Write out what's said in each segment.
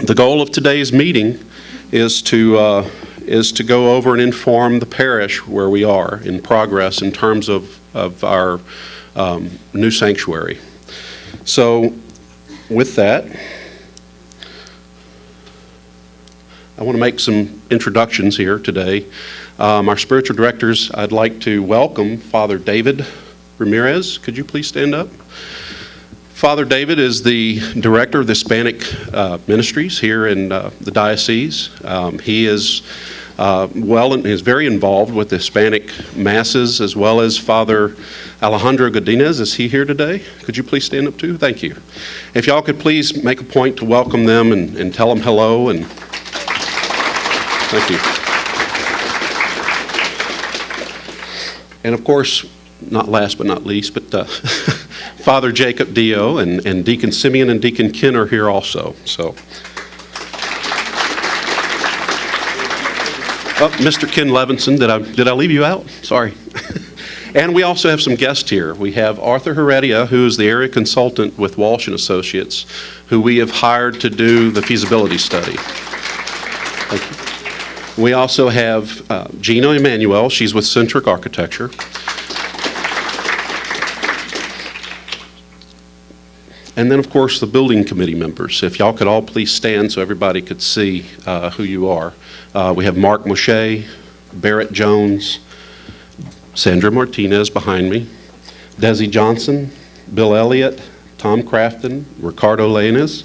The goal of today's meeting is to go over and inform the parish where we are in progress in terms of our new sanctuary. So with that, I want to make some introductions here today. Our spiritual directors, I'd like to welcome Father David Ramirez. Could you please stand up? Father David is the director of the Hispanic ministries here in the diocese. He is is very involved with the Hispanic masses, as well as Father Alejandro Godinez. Is he here today? Could you please stand up too? Thank you. If y'all could please make a point to welcome them and tell them hello. And thank you. And of course, not last but not least, but Father Jacob Dio and Deacon Simeon and Deacon Ken are here also. So, Mr. Ken Levinson, did I leave you out? Sorry. And we also have some guests here. We have Arthur Heredia, who is the area consultant with Walsh & Associates, who we have hired to do the feasibility study. Thank you. We also have Gina Emanuel. She's with Centric Architecture. And then, of course, the building committee members. If y'all could all please stand so everybody could see who you are. We have Mark Moshe, Barrett Jones, Sandra Martinez behind me, Desi Johnson, Bill Elliott, Tom Crafton, Ricardo Lainez,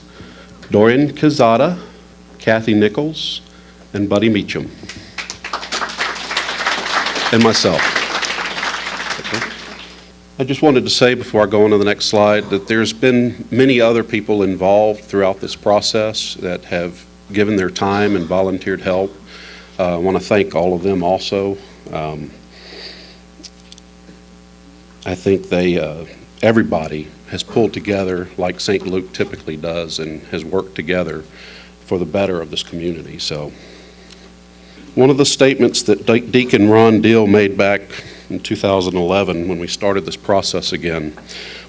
Dorian Quezada, Kathy Nichols, and Buddy Meacham, and myself. Okay. I just wanted to say before I go on to the next slide that there's been many other people involved throughout this process that have given their time and volunteered help. I want to thank all of them also. I think everybody has pulled together like St. Luke typically does and has worked together for the better of this community. So, one of the statements that Deacon Ron Deal made back in 2011 when we started this process again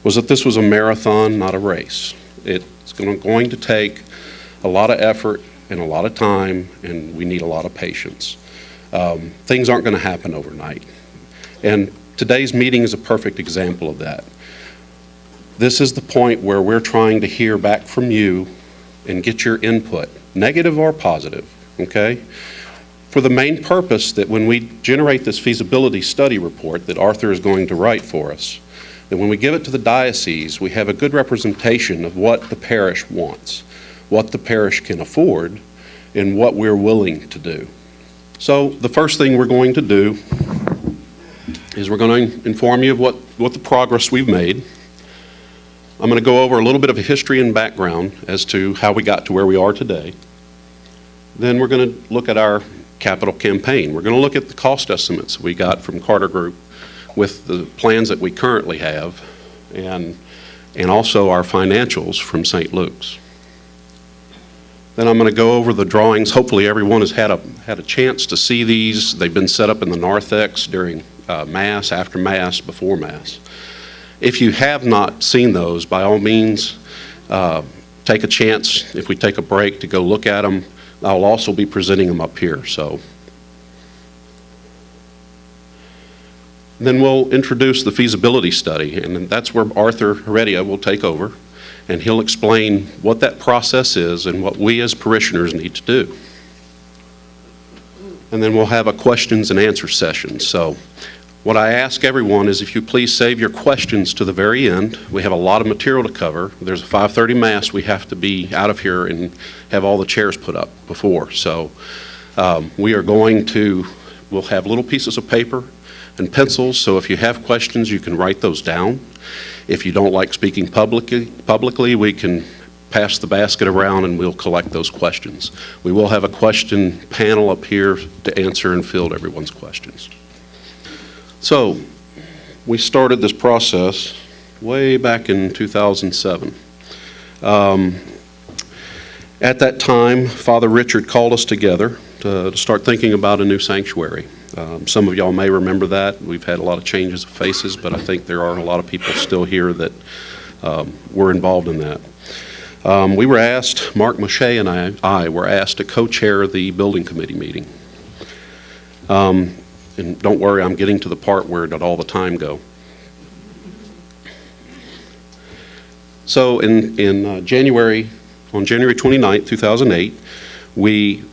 was that this was a marathon, not a race. It's going to take a lot of effort and a lot of time, and we need a lot of patience. Things aren't going to happen overnight. And today's meeting is a perfect example of that. This is the point where we're trying to hear back from you and get your input, negative or positive, okay? For the main purpose that when we generate this feasibility study report that Arthur is going to write for us, that when we give it to the diocese, we have a good representation of what the parish wants, what the parish can afford, and what we're willing to do. So the first thing we're going to do is we're going to inform you of what the progress we've made. I'm going to go over a little bit of a history and background as to how we got to where we are today. Then we're going to look at our capital campaign. We're going to look at the cost estimates we got from Carter Group with the plans that we currently have and also our financials from St. Luke's. Then I'm going to go over the drawings. Hopefully everyone has had a chance to see these. They've been set up in the narthex during Mass, after Mass, before Mass. If you have not seen those, by all means, take a chance, if we take a break, to go look at them. I'll also be presenting them up here. So then we'll introduce the feasibility study, and that's where Arthur Heredia will take over, and he'll explain what that process is and what we as parishioners need to do. And then we'll have a questions and answer session. So what I ask everyone is if you please save your questions to the very end. We have a lot of material to cover. There's a 5:30 Mass. We have to be out of here and have all the chairs put up before. So we'll have little pieces of paper and pencils. So if you have questions, you can write those down. If you don't like speaking publicly, we can pass the basket around and we'll collect those questions. We will have a question panel up here to answer and field everyone's questions. So we started this process way back in 2007. At that time, Father Richard called us together to start thinking about a new sanctuary. Some of y'all may remember that. We've had a lot of changes of faces, but I think there are a lot of people still here that were involved in that. We were asked, Mark Moshe and I were asked to co-chair the building committee meeting. And don't worry, I'm getting to the part where did all the time go. So on January 29th, 2008, we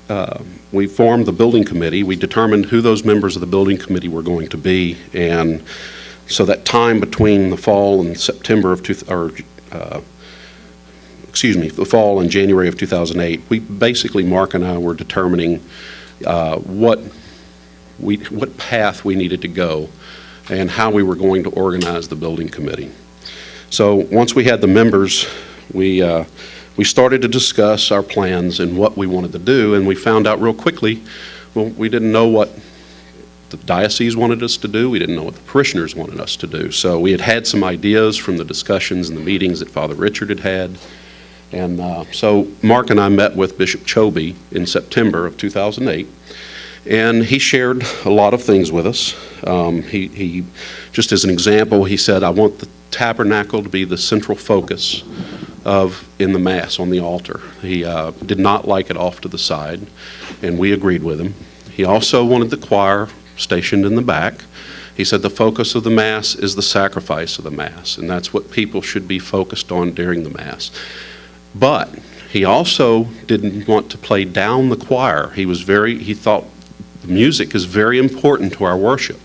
formed the building committee. We determined who those members of the building committee were going to be, and so that time between the fall and September of the fall and January of 2008, we basically, Mark and I were determining what path we needed to go and how we were going to organize the building committee. So once we had the members, we started to discuss our plans and what we wanted to do, and we found out real quickly, well, we didn't know what the diocese wanted us to do. We didn't know what the parishioners wanted us to do. So we had some ideas from the discussions and the meetings that Father Richard had had. And so Mark and I met with Bishop Chobe in September of 2008, and he shared a lot of things with us. He just as an example, he said, I want the tabernacle to be the central focus in the Mass on the altar. He did not like it off to the side, and we agreed with him. He also wanted the choir stationed in the back. He said the focus of the Mass is the sacrifice of the Mass, and that's what people should be focused on during the Mass. But he also didn't want to play down the choir. He thought the music is very important to our worship.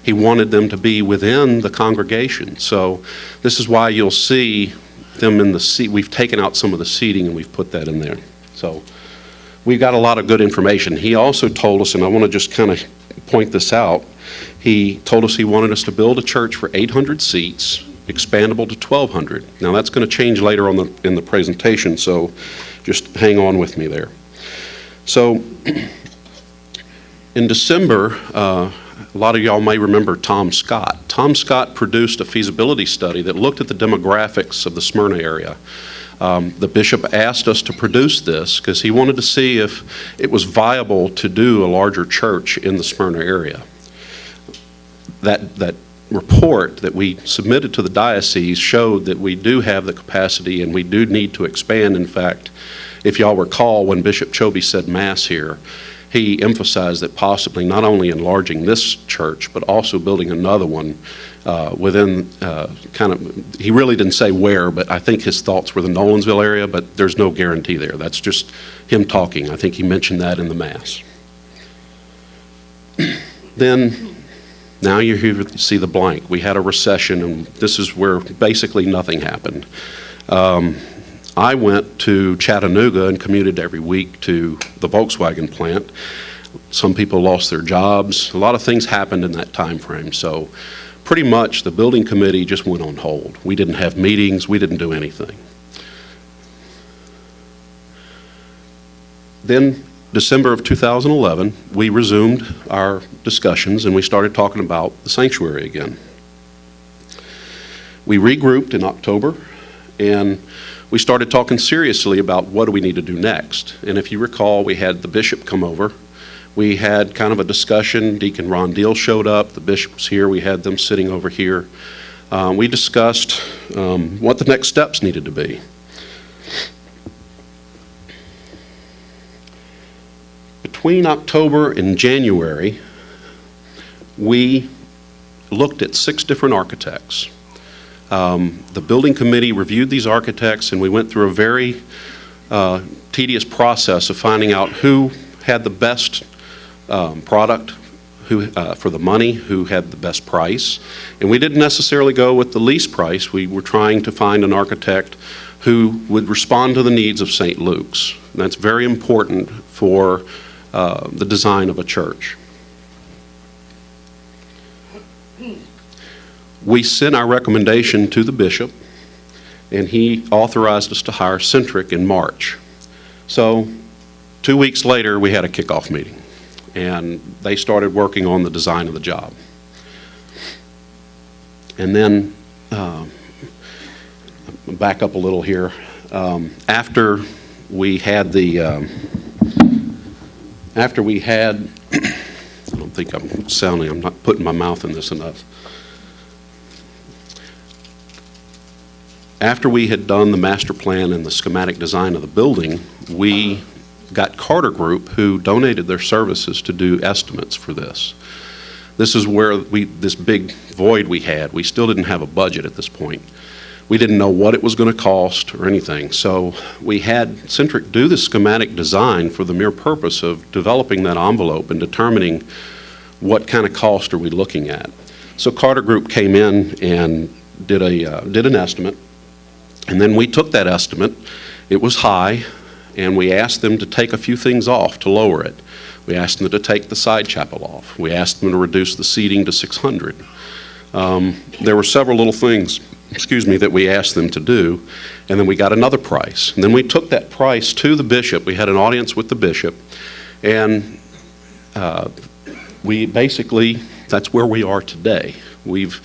He wanted them to be within the congregation. So this is why you'll see them in the seat. We've taken out some of the seating and we've put that in there. So we've got a lot of good information. He also told us, and I want to just kind of point this out, he told us he wanted us to build a church for 800 seats, expandable to 1,200. Now that's going to change later on in the presentation, so just hang on with me there. So in December, a lot of y'all may remember Tom Scott. Tom Scott produced a feasibility study that looked at the demographics of the Smyrna area. The bishop asked us to produce this because he wanted to see if it was viable to do a larger church in the Smyrna area. That report that we submitted to the diocese showed that we do have the capacity and we do need to expand. In fact, if y'all recall, when Bishop Chobe said Mass here, he emphasized that possibly not only enlarging this church, but also building another one within he really didn't say where, but I think his thoughts were the Nolensville area, but there's no guarantee there. That's just him talking. I think he mentioned that in the Mass. Then, now you're here to see the blank. We had a recession, and this is where basically nothing happened. I went to Chattanooga and commuted every week to the Volkswagen plant. Some people lost their jobs. A lot of things happened in that time frame. So pretty much the building committee just went on hold. We didn't have meetings. We didn't do anything. Then December of 2011, we resumed our discussions and we started talking about the sanctuary again. We regrouped in October and we started talking seriously about what do we need to do next. And if you recall, we had the bishop come over. We had kind of a discussion. Deacon Ron Deal showed up. The bishop was here. We had them sitting over here. We discussed what the next steps needed to be. Between October and January, we looked at 6 different architects. The building committee reviewed these architects, and we went through a very tedious process of finding out who had the best product for the money, who had the best price. And we didn't necessarily go with the least price. We were trying to find an architect who would respond to the needs of St. Luke's. And that's very important for the design of a church. We sent our recommendation to the bishop, and he authorized us to hire Centric in March. So 2 weeks later, we had a kickoff meeting, and they started working on the design of the job. And then, back up a little here, after we had I don't think I'm not putting my mouth in this enough. After we had done the master plan and the schematic design of the building, we got Carter Group, who donated their services to do estimates for this. This is where this big void we had. We still didn't have a budget at this point. We didn't know what it was going to cost or anything. So we had Centric do the schematic design for the mere purpose of developing that envelope and determining what kind of cost are we looking at. So Carter Group came in and did an estimate, and then we took that estimate. It was high, and we asked them to take a few things off to lower it. We asked them to take the side chapel off. We asked them to reduce the seating to 600. There were several little things, that we asked them to do, and then we got another price. And then we took that price to the bishop. We had an audience with the bishop, and we basically, that's where we are today. We've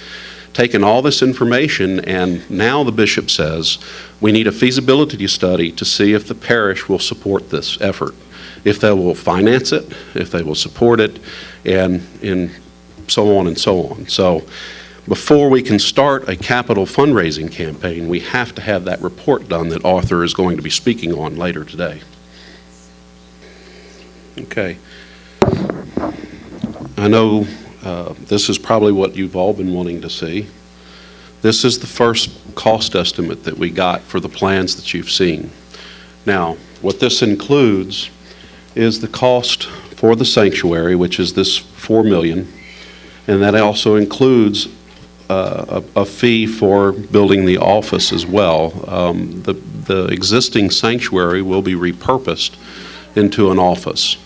taken all this information, and now the bishop says we need a feasibility study to see if the parish will support this effort, if they will finance it, if they will support it, and so on and so on. So before we can start a capital fundraising campaign, we have to have that report done that Arthur is going to be speaking on later today. Okay. I know this is probably what you've all been wanting to see. This is the first cost estimate that we got for the plans that you've seen. Now, what this includes is the cost for the sanctuary, which is this $4 million, and that also includes a fee for building the office as well. The existing sanctuary will be repurposed into an office.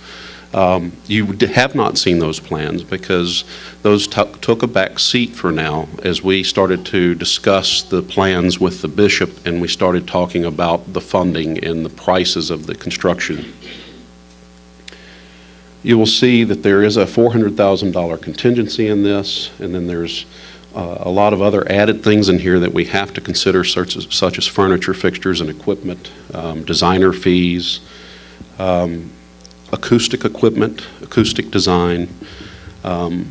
You have not seen those plans because those took a back seat for now as we started to discuss the plans with the bishop, and we started talking about the funding and the prices of the construction. You will see that there is a $400,000 contingency in this, and then there's a lot of other added things in here that we have to consider, such as furniture, fixtures, and equipment, designer fees, acoustic equipment, acoustic design, and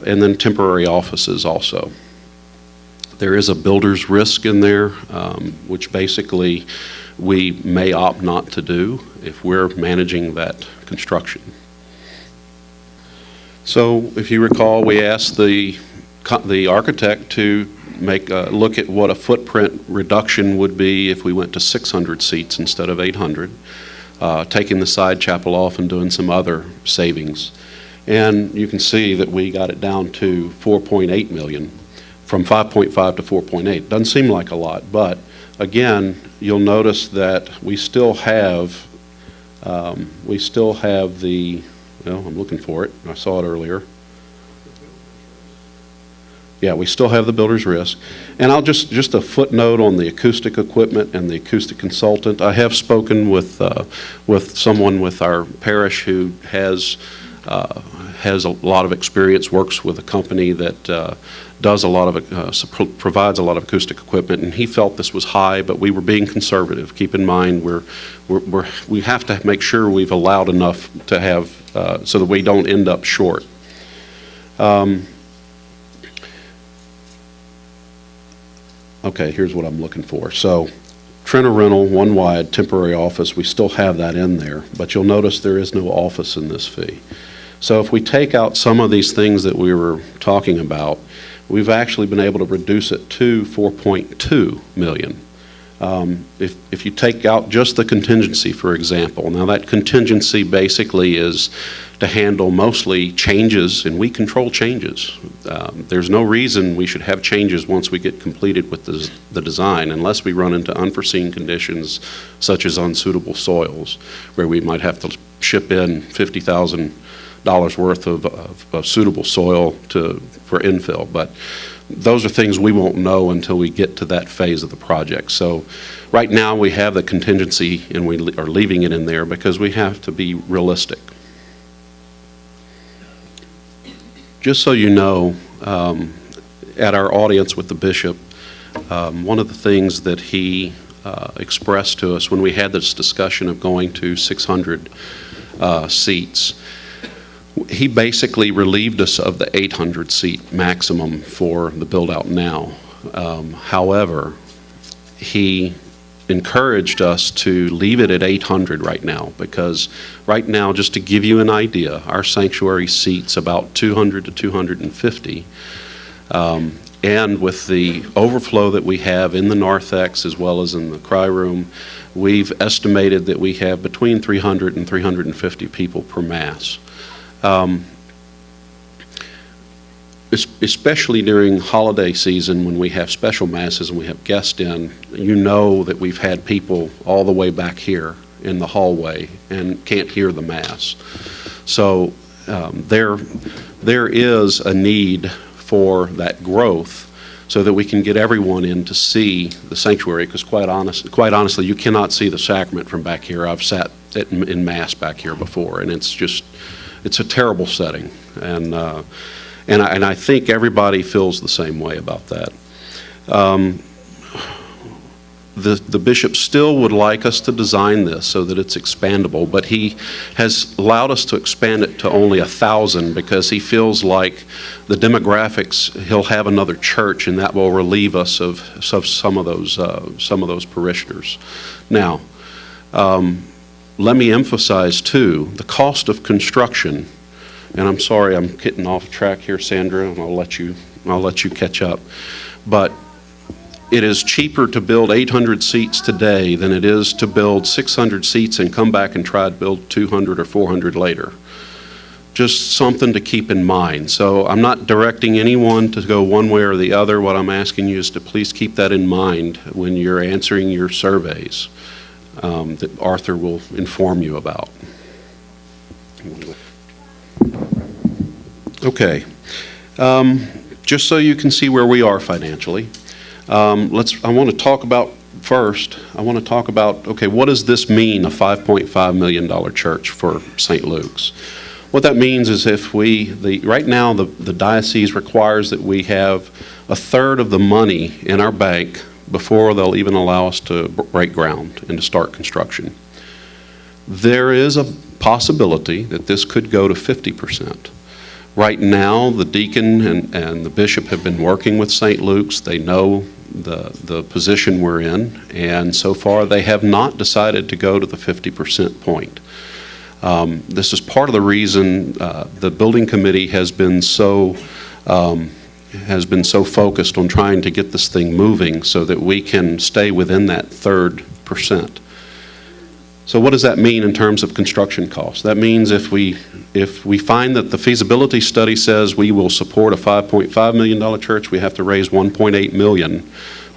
then temporary offices also. There is a builder's risk in there, which basically we may opt not to do if we're managing that construction. So if you recall, we asked the architect to make look at what a footprint reduction would be if we went to 600 seats instead of 800. Taking the side chapel off and doing some other savings. And you can see that we got it down to 4.8 million from 5.5 to 4.8. Doesn't seem like a lot, but again, you'll notice that we still have the, well, I'm looking for it. I saw it earlier. Yeah, we still have the builder's risk. And I'll just a footnote on the acoustic equipment and the acoustic consultant. I have spoken with someone with our parish who has a lot of experience, works with a company that does a lot of provides a lot of acoustic equipment, and he felt this was high, but we were being conservative. Keep in mind, we have to make sure we've allowed enough to have so that we don't end up short. Okay, here's what I'm looking for. So, Trent rental, one wide, temporary office, we still have that in there, but you'll notice there is no office in this fee. So if we take out some of these things that we were talking about, we've actually been able to reduce it to 4.2 million. If you take out just the contingency, for example, now that contingency basically is to handle mostly changes, and we control changes. There's no reason we should have changes once we get completed with the design, unless we run into unforeseen conditions such as unsuitable soils, where we might have to ship in $50,000 worth of suitable soil for infill. But those are things we won't know until we get to that phase of the project. So right now we have the contingency, and we are leaving it in there because we have to be realistic. Just so you know, at our audience with the bishop, one of the things that he expressed to us when we had this discussion of going to 600 seats, he basically relieved us of the 800 seat maximum for the build out now. However, he encouraged us to leave it at 800 right now, because right now, just to give you an idea, our sanctuary seats about 200 to 250. And with the overflow that we have in the narthex as well as in the cry room, we've estimated that we have between 300 and 350 people per Mass. Especially during holiday season when we have special Masses and we have guests in, you know that we've had people all the way back here in the hallway and can't hear the Mass. So there is a need for that growth so that we can get everyone in to see the sanctuary, because quite honestly, you cannot see the sacrament from back here. I've sat in Mass back here before, and it's a terrible setting. And I think everybody feels the same way about that. The bishop still would like us to design this so that it's expandable, but he has allowed us to expand it to only 1,000 because he feels like the demographics, he'll have another church, and that will relieve us of some of those parishioners. Now, let me emphasize too, the cost of construction. And I'm sorry, I'm getting off track here, Sandra, and I'll let you catch up. But it is cheaper to build 800 seats today than it is to build 600 seats and come back and try to build 200 or 400 later. Just something to keep in mind. So I'm not directing anyone to go one way or the other. What I'm asking you is to please keep that in mind when you're answering your surveys that Arthur will inform you about. Okay, just so you can see where we are financially, I want to talk about, okay, what does this mean, a $5.5 million church for St. Luke's? What that means is right now the diocese requires that we have a third of the money in our bank before they'll even allow us to break ground and to start construction. There is a possibility that this could go to 50%. Right now, the deacon and the bishop have been working with St. Luke's. They know the position we're in, and so far they have not decided to go to the 50% point. This is part of the reason the building committee has been so focused on trying to get this thing moving so that we can stay within that third percent. So what does that mean in terms of construction costs? That means if we find that the feasibility study says we will support a $5.5 million church, we have to raise $1.8 million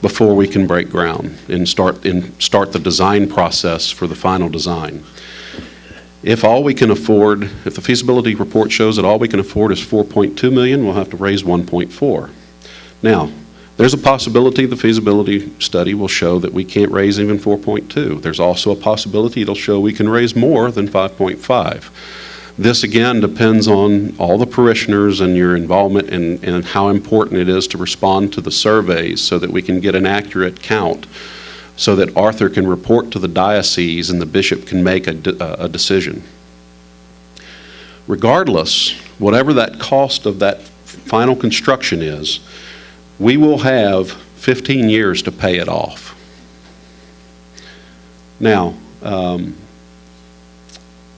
before we can break ground and start the design process for the final design. If the feasibility report shows that all we can afford is $4.2 million, we'll have to raise $1.4. Now, there's a possibility the feasibility study will show that we can't raise even 4.2. There's also a possibility it'll show we can raise more than 5.5. This again depends on all the parishioners and your involvement and how important it is to respond to the surveys so that we can get an accurate count so that Arthur can report to the diocese and the bishop can make a decision. Regardless, whatever that cost of that final construction is, we will have 15 years to pay it off. Now,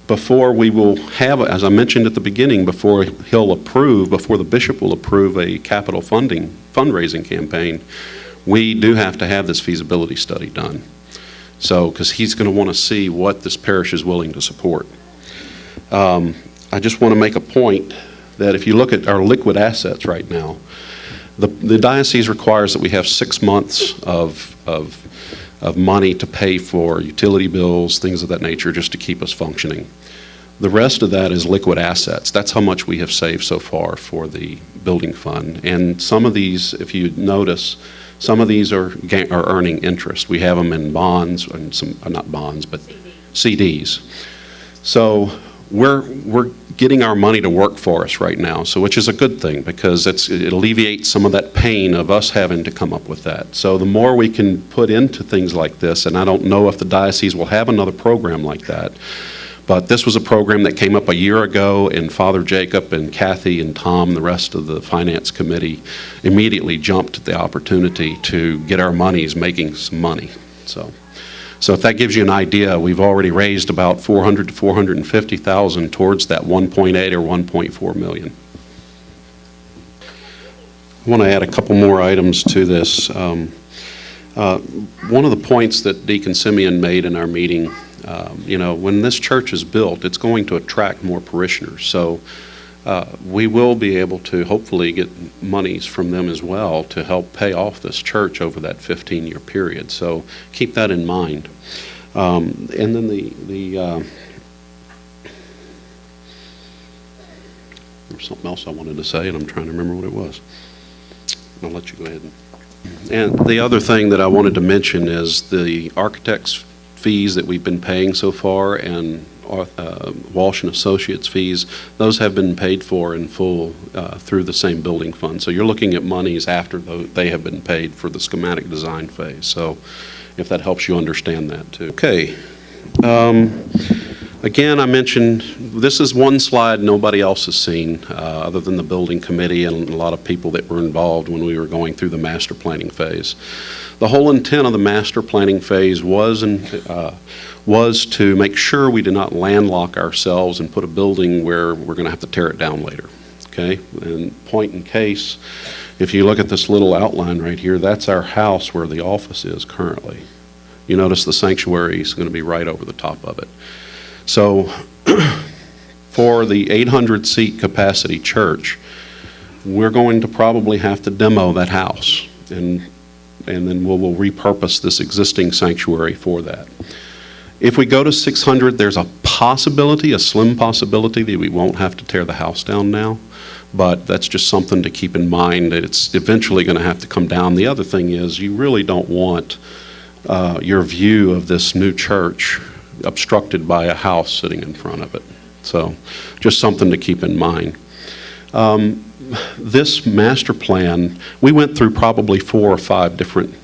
before we will have, as I mentioned at the beginning, before the bishop will approve a capital fundraising campaign, we do have to have this feasibility study done. So, because he's going to want to see what this parish is willing to support. I just want to make a point that if you look at our liquid assets right now, the diocese requires that we have 6 months of money to pay for utility bills, things of that nature, just to keep us functioning. The rest of that is liquid assets. That's how much we have saved so far for the building fund. And some of these, if you notice, some of these are earning interest. We have them in bonds, and some not bonds, but CDs. So we're getting our money to work for us right now, so which is a good thing because it alleviates some of that pain of us having to come up with that. So the more we can put into things like this, and I don't know if the diocese will have another program like that, But this was a program that came up a year ago, and Father Jacob and Kathy and Tom, the rest of the finance committee, immediately jumped at the opportunity to get our monies making some money. So if that gives you an idea, we've already raised about $400,000 to $450,000 towards that 1.8 or 1.4 million. I want to add a couple more items to this. One of the points that Deacon Simeon made in our meeting, when this church is built, it's going to attract more parishioners. So we will be able to hopefully get monies from them as well to help pay off this church over that 15-year period. So keep that in mind. And then there was something else I wanted to say, and I'm trying to remember what it was. I'll let you go ahead. And the other thing that I wanted to mention is the architect's fees that we've been paying so far, and Walsh and Associates fees, those have been paid for in full through the same building fund. So you're looking at monies after they have been paid for the schematic design phase. So if that helps you understand that too. Okay. Again, I mentioned this is one slide nobody else has seen other than the building committee and a lot of people that were involved when we were going through the master planning phase. The whole intent of the master planning phase was to make sure we did not landlock ourselves and put a building where we're going to have to tear it down later. Okay? And point in case, if you look at this little outline right here, that's our house where the office is currently. You notice the sanctuary is going to be right over the top of it. So for the 800-seat capacity church, we're going to probably have to demo that house, and then we'll repurpose this existing sanctuary for that. If we go to 600, there's a possibility, a slim possibility, that we won't have to tear the house down now, but that's just something to keep in mind, that it's eventually going to have to come down. The other thing is you really don't want your view of this new church obstructed by a house sitting in front of it. So just something to keep in mind. This master plan, we went through probably 4 or 5 different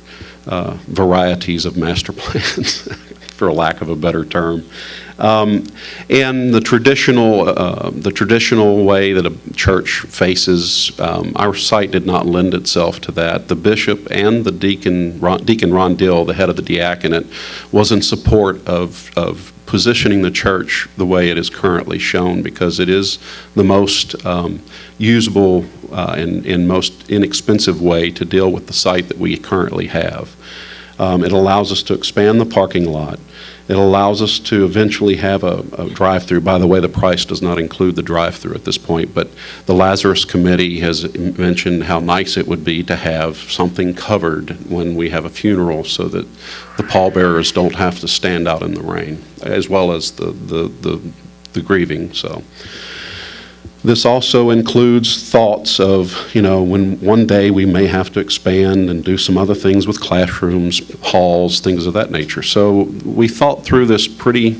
varieties of master plans, for lack of a better term. And the traditional way that a church faces, our site did not lend itself to that. The bishop and the Deacon Ron Dill, the head of the diaconate, was in support of positioning the church the way it is currently shown, because it is the most usable and most inexpensive way to deal with the site that we currently have. It allows us to expand the parking lot. It allows us to eventually have a drive-through. By the way, the price does not include the drive-through at this point, but the Lazarus Committee has mentioned how nice it would be to have something covered when we have a funeral so that the pallbearers don't have to stand out in the rain, as well as the grieving. So this also includes thoughts of, when one day we may have to expand and do some other things with classrooms, halls, things of that nature. So we thought through this pretty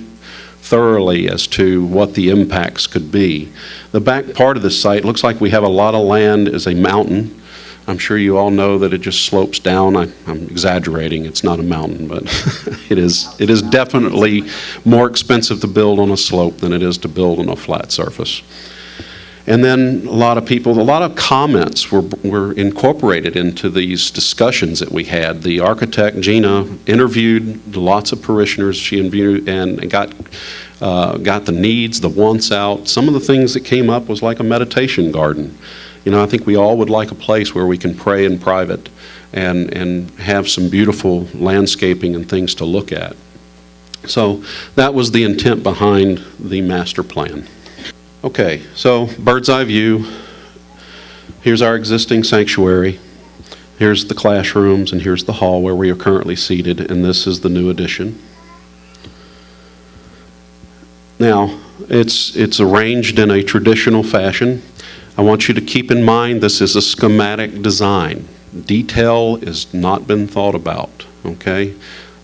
thoroughly as to what the impacts could be. The back part of the site looks like we have a lot of land as a mountain. I'm sure you all know that it just slopes down. I'm exaggerating, it's not a mountain, but it is definitely more expensive to build on a slope than it is to build on a flat surface. And then a lot of comments were incorporated into these discussions that we had. The architect, Gina, interviewed lots of parishioners. She interviewed and got the needs, the wants out. Some of the things that came up was like a meditation garden. I think we all would like a place where we can pray in private and have some beautiful landscaping and things to look at. So that was the intent behind the master plan. Okay, so bird's eye view. Here's our existing sanctuary. Here's the classrooms, and here's the hall where we are currently seated, and this is the new addition. Now, it's arranged in a traditional fashion. I want you to keep in mind this is a schematic design. Detail has not been thought about, okay?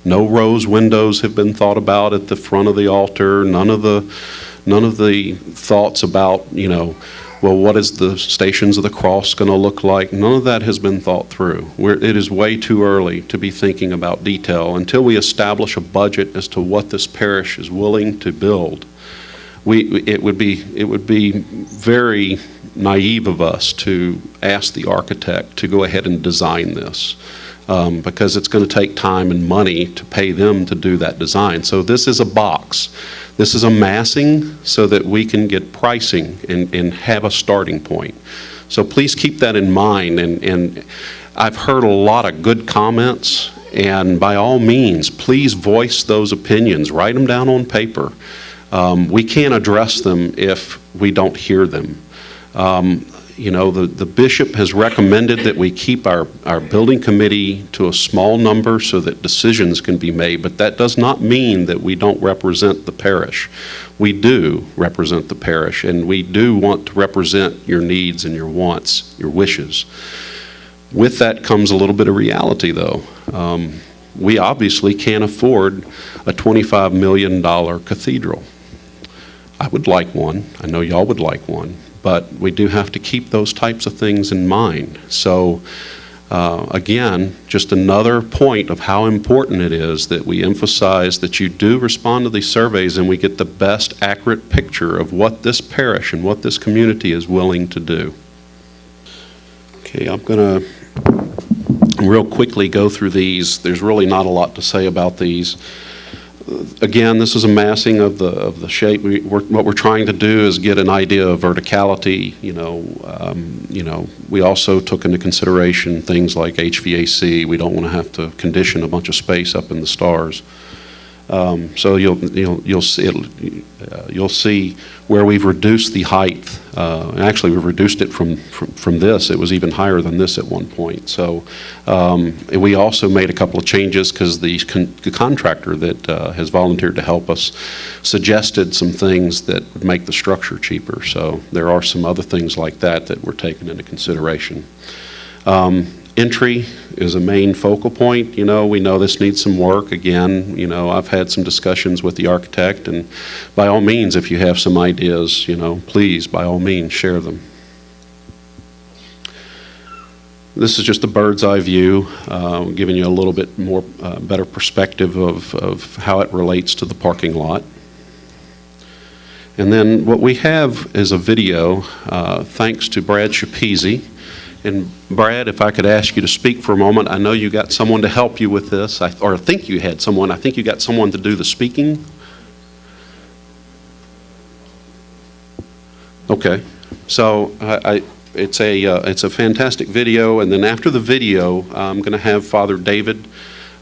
No rose windows have been thought about at the front of the altar. None of the thoughts about, well, what is the Stations of the Cross going to look like? None of that has been thought through. It is way too early to be thinking about detail. Until we establish a budget as to what this parish is willing to build, it would be very naive of us to ask the architect to go ahead and design this, because it's going to take time and money to pay them to do that design. So this is a box. This is a massing so that we can get pricing and have a starting point. So please keep that in mind. And I've heard a lot of good comments, and by all means, please voice those opinions. Write them down on paper. We can't address them if we don't hear them. The bishop has recommended that we keep our building committee to a small number so that decisions can be made, but that does not mean that we don't represent the parish. We do represent the parish, and we do want to represent your needs and your wants, your wishes. With that comes a little bit of reality, though. We obviously can't afford a $25 million cathedral. I would like one. I know y'all would like one. But we do have to keep those types of things in mind. So again, just another point of how important it is that we emphasize that you do respond to these surveys and we get the best accurate picture of what this parish and what this community is willing to do. Okay, I'm going to real quickly go through these. There's really not a lot to say about these. Again, this is a massing of the shape. What we're trying to do is get an idea of verticality. We also took into consideration things like HVAC. We don't want to have to condition a bunch of space up in the stars. So you'll see where we've reduced the height. Actually, we've reduced it from this. It was even higher than this at one point. So we also made a couple of changes because the contractor that has volunteered to help us suggested some things that would make the structure cheaper. So there are some other things like that that were taken into consideration. Entry is a main focal point. We know this needs some work. Again, I've had some discussions with the architect, and by all means, if you have some ideas, please, by all means, share them. This is just a bird's eye view, giving you a little bit more better perspective of how it relates to the parking lot. And then what we have is a video, thanks to Brad Shapezi. And Brad, if I could ask you to speak for a moment. I know you got someone to help you with this, I think you had someone. I think you got someone to do the speaking. Okay, so it's a fantastic video, and then after the video, I'm going to have Father David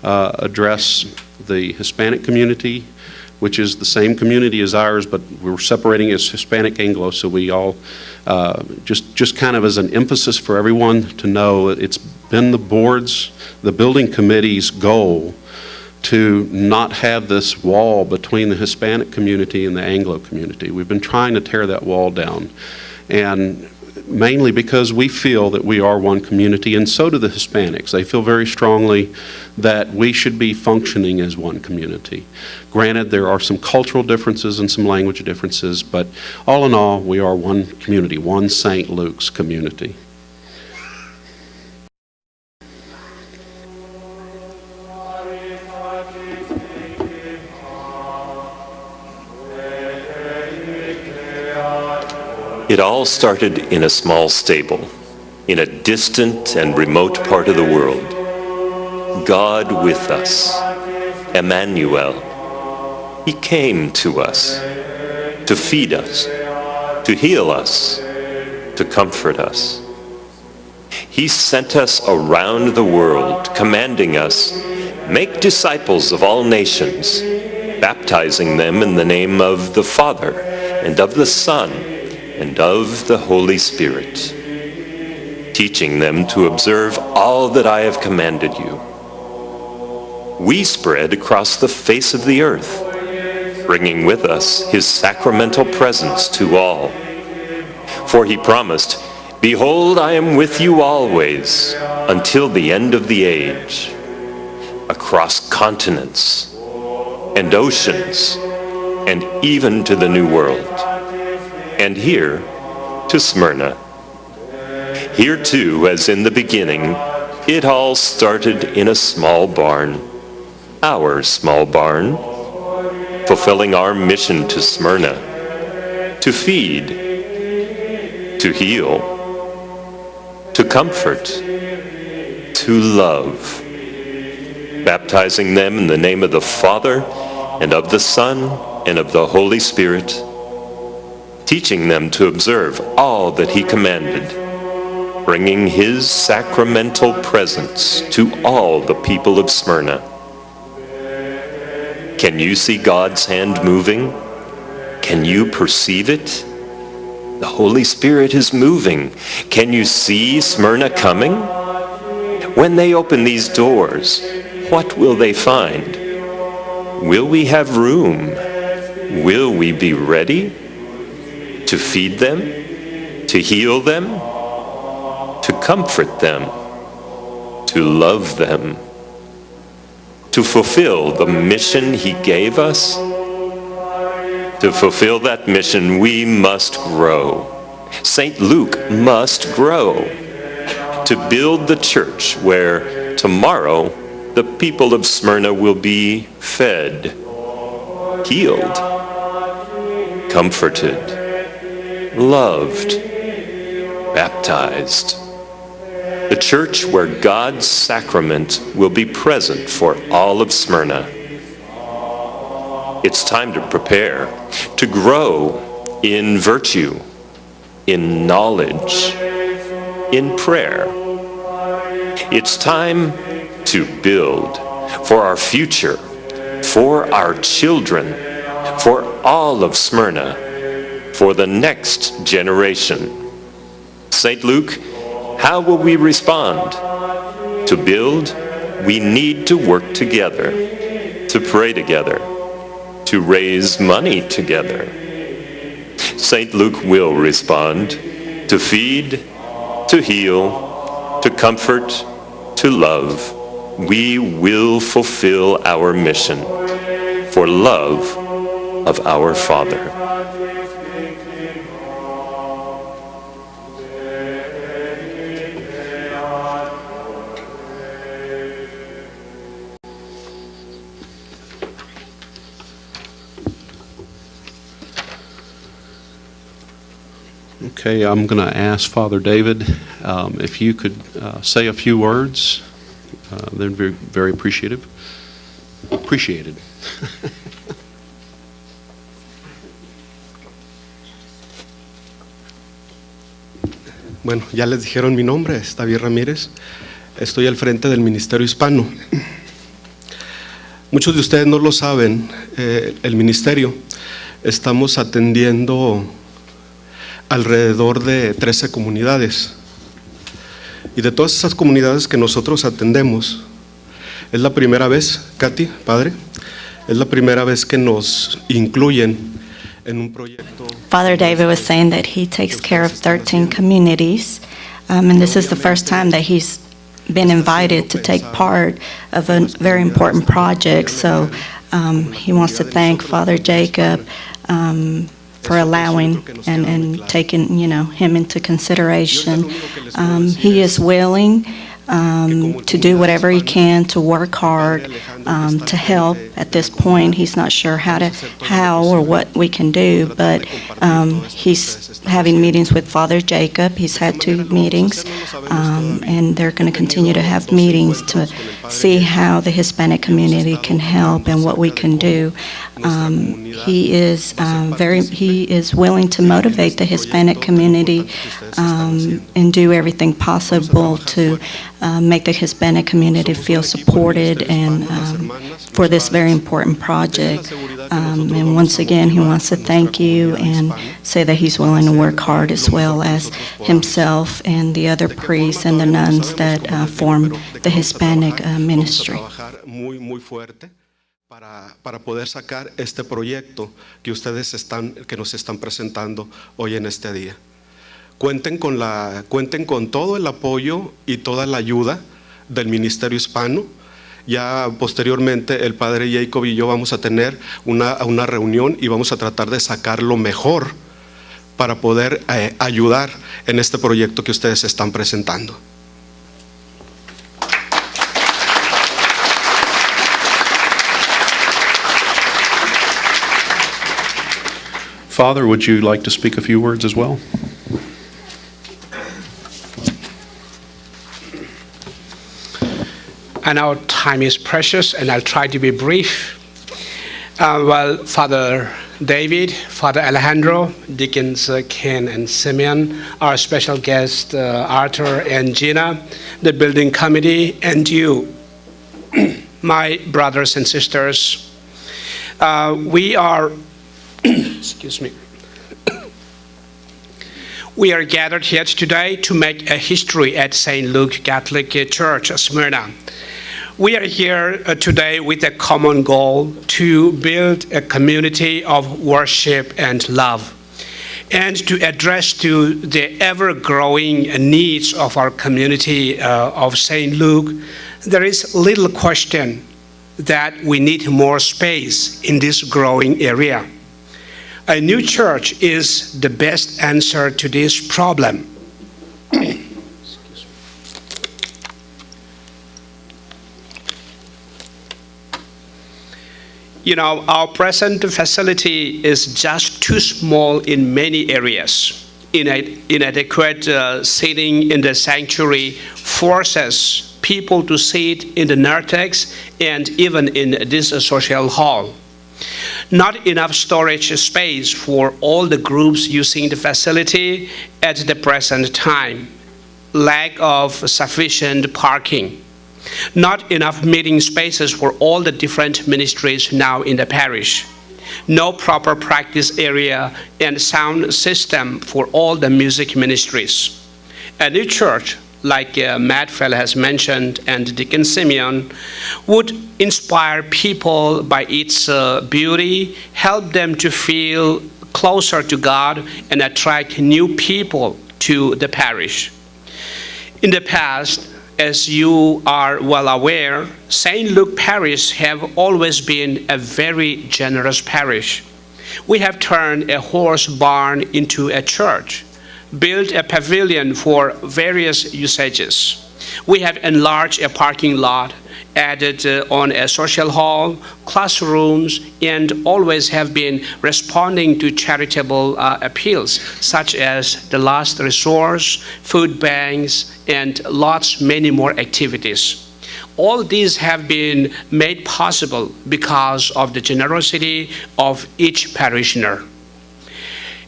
address the Hispanic community, which is the same community as ours, but we're separating as Hispanic Anglo, so we all, just kind of as an emphasis for everyone to know, it's been the building committee's goal to not have this wall between the Hispanic community and the Anglo community. We've been trying to tear that wall down, and mainly because we feel that we are one community, and so do the Hispanics. They feel very strongly that we should be functioning as one community. Granted, there are some cultural differences and some language differences, but all in all, we are one community, one St. Luke's community. It all started in a small stable, in a distant and remote part of the world. God with us, Emmanuel. He came to us, to feed us, to heal us, to comfort us. He sent us around the world, commanding us, make disciples of all nations, baptizing them in the name of the Father, and of the Son, and of the Holy Spirit, teaching them to observe all that I have commanded you. We spread across the face of the earth, bringing with us his sacramental presence to all. For he promised, "Behold, I am with you always, until the end of the age," across continents and oceans, and even to the New World. And here, to Smyrna. Here too, as in the beginning, it all started in a small barn, our small barn, fulfilling our mission to Smyrna, to feed, to heal, to comfort, to love, baptizing them in the name of the Father and of the Son and of the Holy Spirit, teaching them to observe all that he commanded, bringing his sacramental presence to all the people of Smyrna. Can you see God's hand moving? Can you perceive it? The Holy Spirit is moving. Can you see Smyrna coming? When they open these doors, what will they find? Will we have room? Will we be ready to feed them, to heal them, to comfort them, to love them, to fulfill the mission he gave us? To fulfill that mission, we must grow. St. Luke must grow to build the church where tomorrow the people of Smyrna will be fed, healed, comforted, loved, baptized. The church where God's sacrament will be present for all of Smyrna. It's time to prepare, to grow in virtue, in knowledge, in prayer. It's time to build for our future, for our children, for all of Smyrna, for the next generation. St. Luke, how will we respond? To build, we need to work together, to pray together, to raise money together. St. Luke will respond to feed, to heal, to comfort, to love. We will fulfill our mission for love of our Father. Okay, I'm going to ask Father David if you could say a few words. They're very, very appreciated. Bueno, ya les dijeron mi nombre, es David Ramírez. Estoy al frente del Ministerio Hispano. Muchos de ustedes no lo saben, el ministerio estamos atendiendo alrededor de 13 comunidades. Y de todas esas comunidades que nosotros atendemos, es la primera vez, Katy, padre, es la primera vez que nos incluyen en un proyecto. Father David was saying that he takes care of 13 communities, and this is the first time that he's been invited to take part of a very important project. So he wants to thank Father Jacob for allowing and taking, him into consideration. He is willing to do whatever he can to work hard to help. At this point, he's not sure how or what we can do, but he's having meetings with Father Jacob. He's had 2 meetings, and they're going to continue to have meetings to see how the Hispanic community can help and what we can do. He is willing to motivate the Hispanic community and do everything possible to make the Hispanic community feel supported and for this very important project. And once again, he wants to thank you and say that he's willing to work hard, as well as himself and the other priests and the nuns that form the Hispanic ministry. Para poder sacar este proyecto que que nos están presentando hoy en este día. Cuenten con todo el apoyo y toda la ayuda del Ministerio Hispano. Ya posteriormente el Padre Jacob y yo vamos a tener una reunión y vamos a tratar de sacar lo mejor para poder ayudar en este proyecto que ustedes están presentando. Father, would you like to speak a few words as well? I know time is precious, and I'll try to be brief. Father David, Father Alejandro, Deacons Ken and Simeon, our special guest Arthur and Gina, the building committee, and you, my brothers and sisters, we are, excuse me, we are gathered here today to make a history at St. Luke Catholic Church, Smyrna. We are here today with a common goal to build a community of worship and love, and to address to the ever-growing needs of our community of St. Luke. There is little question that we need more space in this growing area. A new church is the best answer to this problem. You know, our present facility is just too small in many areas. Inadequate seating in the sanctuary forces people to sit in the narthex and even in this social hall. Not enough storage space for all the groups using the facility at the present time. Lack of sufficient parking. Not enough meeting spaces for all the different ministries now in the parish. No proper practice area and sound system for all the music ministries. A new church, like Matt Fell has mentioned and Deacon Simeon, would inspire people by its beauty, help them to feel closer to God, and attract new people to the parish. In the past, as you are well aware, St. Luke Parish have always been a very generous parish. We have turned a horse barn into a church, built a pavilion for various usages. We have enlarged a parking lot, added on a social hall, classrooms, and always have been responding to charitable appeals, such as the last resource, food banks, and many more activities. All these have been made possible because of the generosity of each parishioner.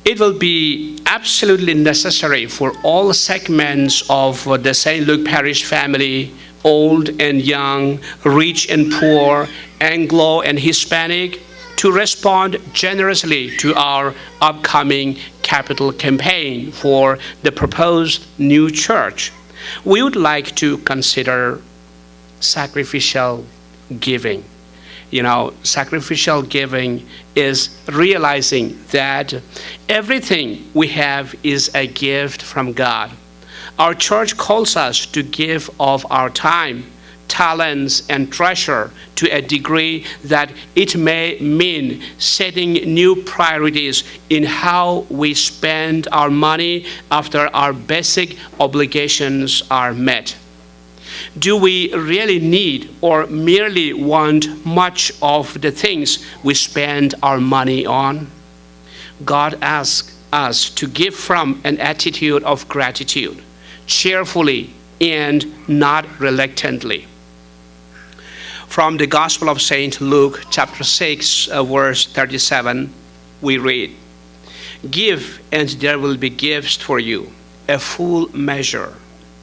It will be absolutely necessary for all segments of the St. Luke Parish family, old and young, rich and poor, Anglo and Hispanic, to respond generously to our upcoming capital campaign for the proposed new church. We would like to consider sacrificial giving. You know, sacrificial giving is realizing that everything we have is a gift from God. Our church calls us to give of our time, talents, and treasure to a degree that it may mean setting new priorities in how we spend our money after our basic obligations are met. Do we really need or merely want much of the things we spend our money on? God asks us to give from an attitude of gratitude, cheerfully and not reluctantly. From the Gospel of St. Luke, chapter 6, verse 37, we read, "Give, and there will be gifts for you, a full measure,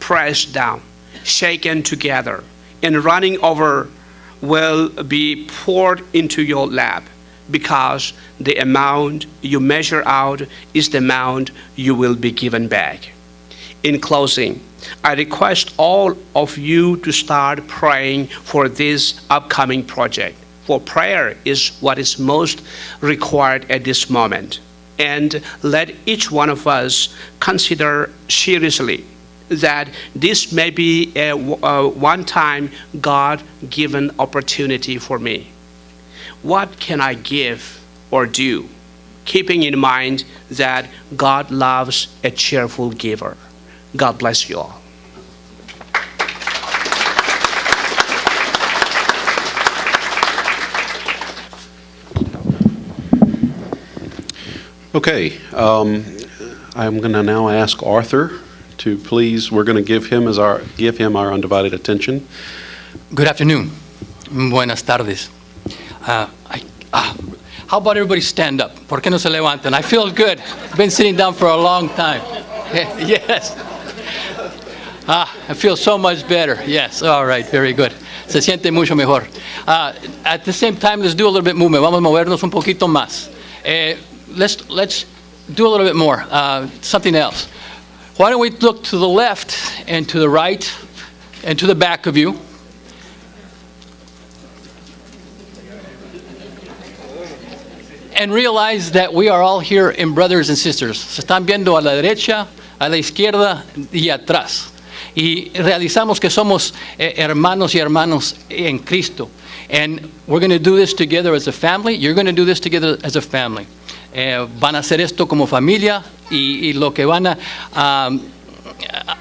pressed down, shaken together, and running over will be poured into your lap, because the amount you measure out is the amount you will be given back." In closing, I request all of you to start praying for this upcoming project, for prayer is what is most required at this moment. And let each one of us consider seriously that this may be a one-time God-given opportunity for me. What can I give or do keeping in mind that God loves a cheerful giver. God bless you all. Okay, I'm going to now ask Arthur to please, we're going to give him our undivided attention. Good afternoon. Buenas tardes. How about everybody stand up? ¿Por qué no se levantan? I feel good. Been sitting down for a long time. Yes. I feel so much better. Yes. All right. Very good. Se siente mucho mejor. At the same time, let's do a little bit movement. Vamos a movernos un poquito más. Let's do a little bit more. Something else. Why don't we look to the left and to the right and to the back of you? And realize that we are all here in brothers and sisters. Se están viendo a la derecha, a la izquierda y atrás. Y realizamos que somos hermanos y hermanos en Cristo. And we're going to do this together as a family. You're going to do this together as a family. Van a hacer esto como familia y lo que van a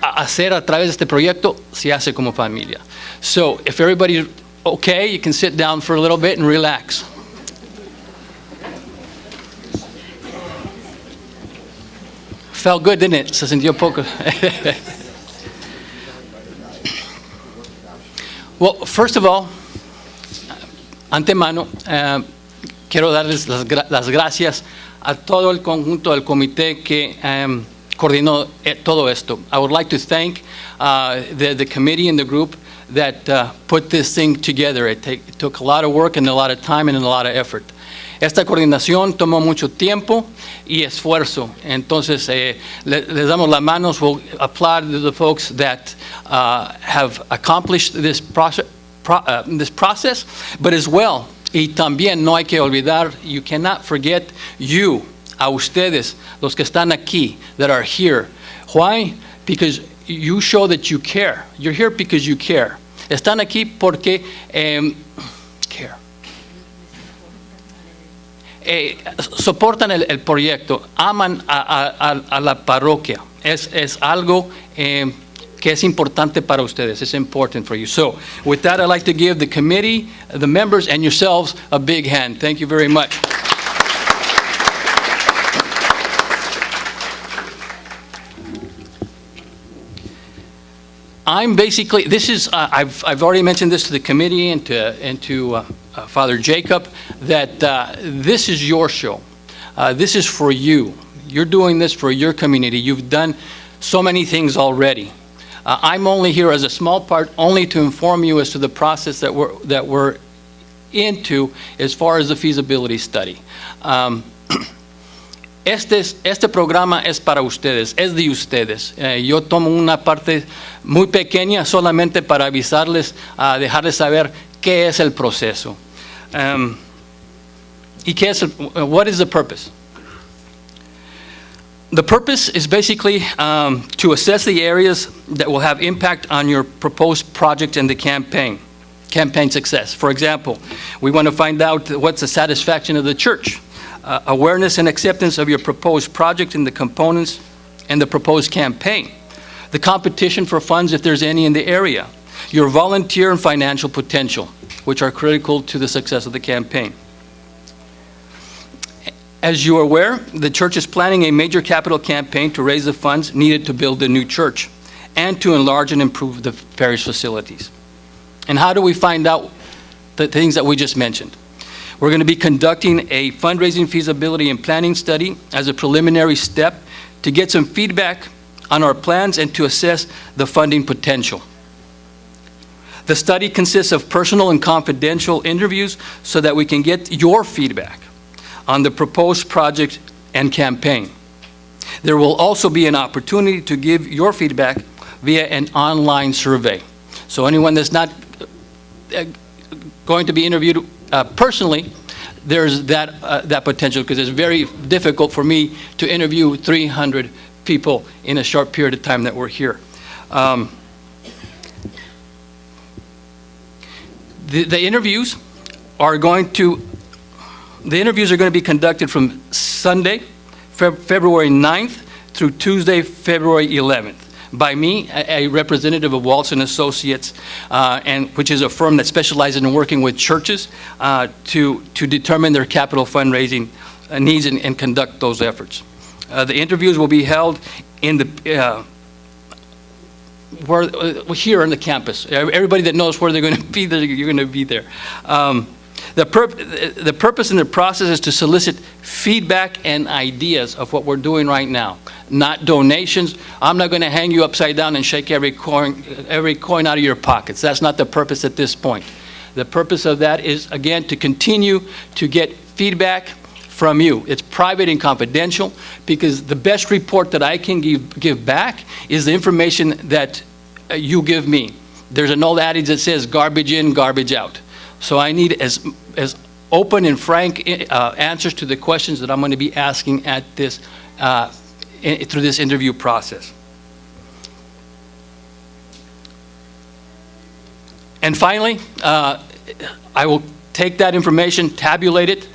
hacer a través de este proyecto se hace como familia. So if everybody's okay, you can sit down for a little bit and relax. Felt good, didn't it? Se sintió poco. Well, first of all, antemano, quiero darles las gracias a todo el conjunto del comité que coordinó todo esto. I would like to thank the committee and the group that put this thing together. It took a lot of work and a lot of time and a lot of effort. Esta coordinación tomó mucho tiempo y esfuerzo. Entonces, les damos las manos. We'll applaud the folks that have accomplished this process, but as well, y también no hay que olvidar, you cannot forget you, a ustedes, los que están aquí, that are here. Why? Because you show that you care. You're here because you care. Están aquí porque care. Soportan el proyecto, aman a la parroquia. Es algo que es importante para ustedes. It's important for you. So, with that, I'd like to give the committee, the members, and yourselves a big hand. Thank you very much. I'm basically, this is, I've already mentioned this to the committee and to Father Jacob, that this is your show. This is for you. You're doing this for your community. You've done so many things already. I'm only here as a small part, only to inform you as to the process that we're into as far as the feasibility study. Este programa es para ustedes, es de ustedes. Yo tomo una parte muy pequeña solamente para avisarles, dejarles saber qué es el proceso. ¿Y qué es what is the purpose? The purpose is basically to assess the areas that will have impact on your proposed project and the campaign success. For example, we want to find out what's the satisfaction of the church, awareness and acceptance of your proposed project and the components and the proposed campaign, the competition for funds if there's any in the area, your volunteer and financial potential, which are critical to the success of the campaign. As you are aware, the church is planning a major capital campaign to raise the funds needed to build a new church and to enlarge and improve the parish facilities. And how do we find out the things that we just mentioned? We're going to be conducting a fundraising feasibility and planning study as a preliminary step to get some feedback on our plans and to assess the funding potential. The study consists of personal and confidential interviews so that we can get your feedback on the proposed project and campaign. There will also be an opportunity to give your feedback via an online survey. So anyone that's not going to be interviewed personally, there's that potential, because it's very difficult for me to interview 300 people in a short period of time that we're here. The interviews are going to The interviews are going to be conducted from Sunday, February 9th through Tuesday, February 11th, by me, a representative of Walton Associates, which is a firm that specializes in working with churches to determine their capital fundraising needs and conduct those efforts. The interviews will be held in the here on the campus. Everybody that knows where they're going to be there, you're going to be there. The purpose and the process is to solicit feedback and ideas of what we're doing right now, not donations. I'm not going to hang you upside down and shake every coin out of your pockets. That's not the purpose at this point. The purpose of that is, again, to continue to get feedback from you. It's private and confidential, because the best report that I can give back is the information that you give me. There's an old adage that says garbage in, garbage out. So I need as open and frank answers to the questions that I'm going to be asking at this through this interview process. And finally, I will take that information, tabulate it,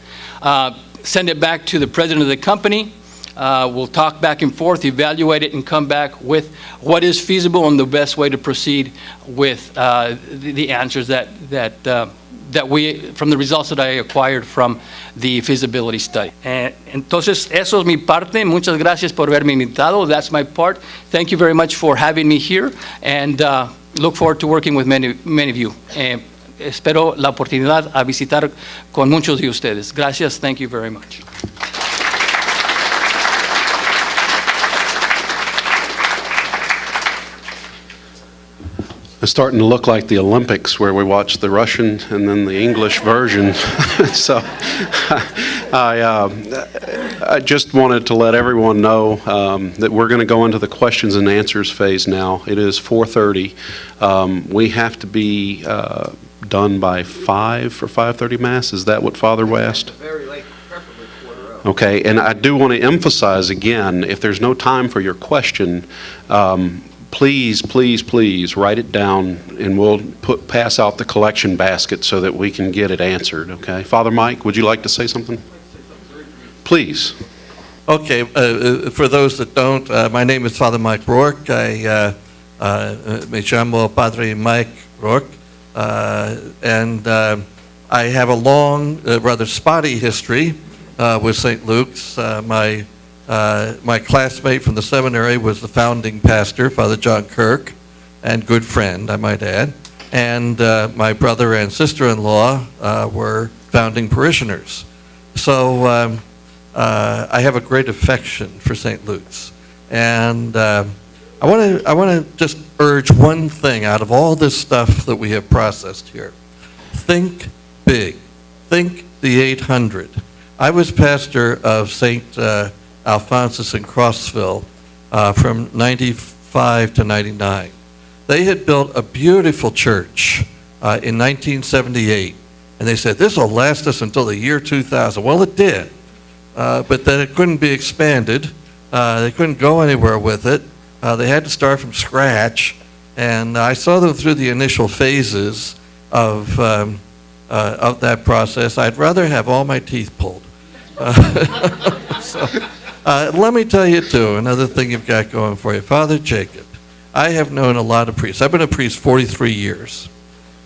send it back to the president of the company. We'll talk back and forth, evaluate it, and come back with what is feasible and the best way to proceed with the answers that we, from the results that I acquired from the feasibility study. Entonces, eso es mi parte. Muchas gracias por haberme invitado. That's my part. Thank you very much for having me here, and look forward to working with many of you. Espero la oportunidad a visitar con muchos de ustedes. Gracias. Thank you very much. It's starting to look like the Olympics, where we watch the Russian and then the English version. So I just wanted to let everyone know that we're going to go into the questions and answers phase now. It is 4:30. We have to be done by 5 for 5:30 Mass. Is that what Father asked? Very late, preferably 4:00. Okay, and I do want to emphasize again, if there's no time for your question, please write it down, and we'll pass out the collection basket so that we can get it answered, okay? Father Mike, would you like to say something? Please. Okay, for those that don't, my name is Father Mike Rourke. Me llamo Padre Mike Rourke, and I have a long, rather spotty history with St. Luke's. My classmate from the seminary was the founding pastor, Father John Kirk, and good friend, I might add. And my brother and sister-in-law were founding parishioners. So I have a great affection for St. Luke's. And I want to just urge one thing out of all this stuff that we have processed here. Think big. Think the 800. I was pastor of St. Alphonsus in Crossville from 95 to 99. They had built a beautiful church in 1978, and they said, this will last us until the year 2000. Well, it did, but then it couldn't be expanded. They couldn't go anywhere with it. They had to start from scratch, and I saw them through the initial phases of that process. I'd rather have all my teeth pulled. So, let me tell you, too, another thing you've got going for you. Father Jacob, I have known a lot of priests. I've been a priest 43 years,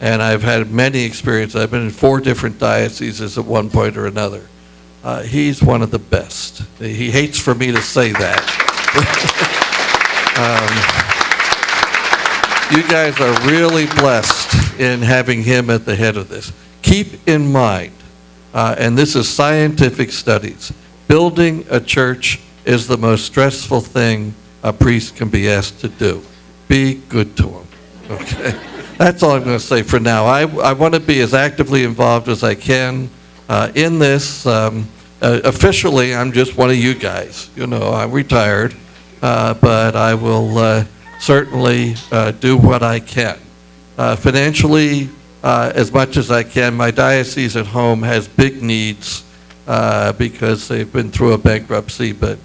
and I've had many experiences. I've been in 4 different dioceses at one point or another. He's one of the best. He hates for me to say that. You guys are really blessed in having him at the head of this. Keep in mind, and this is scientific studies, building a church is the most stressful thing a priest can be asked to do. Be good to him, okay? That's all I'm going to say for now. I want to be as actively involved as I can in this. Officially, I'm just one of you guys. You know, I'm retired, but I will certainly do what I can. Financially, as much as I can. My diocese at home has big needs because they've been through a bankruptcy, but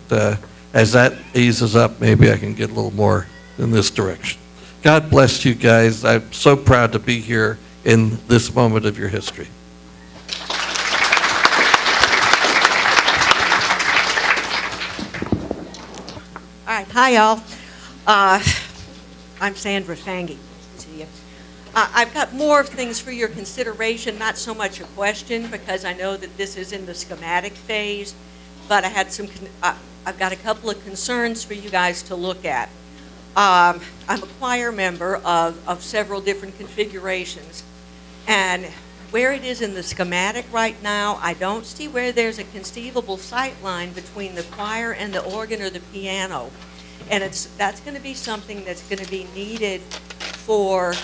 as that eases up, maybe I can get a little more in this direction. God bless you guys. I'm so proud to be here in this moment of your history. All right, hi, y'all. I'm Sandra Fangy. See you. I've got more things for your consideration, not so much a question, because I know that this is in the schematic phase, but I had I've got a couple of concerns for you guys to look at. I'm a choir member of several different configurations, and where it is in the schematic right now, I don't see where there's a conceivable sight line between the choir and the organ or the piano. And that's going to be something that's going to be needed for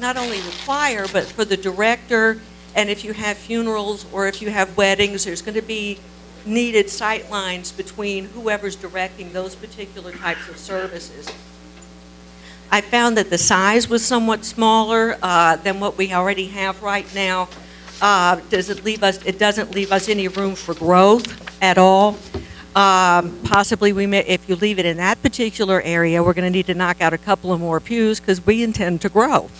not only the choir, but for the director, and if you have funerals or if you have weddings, there's going to be needed sight lines between whoever's directing those particular types of services. I found that the size was somewhat smaller than what we already have right now. It doesn't leave us any room for growth at all. Possibly if you leave it in that particular area, we're going to need to knock out a couple of more pews because we intend to grow.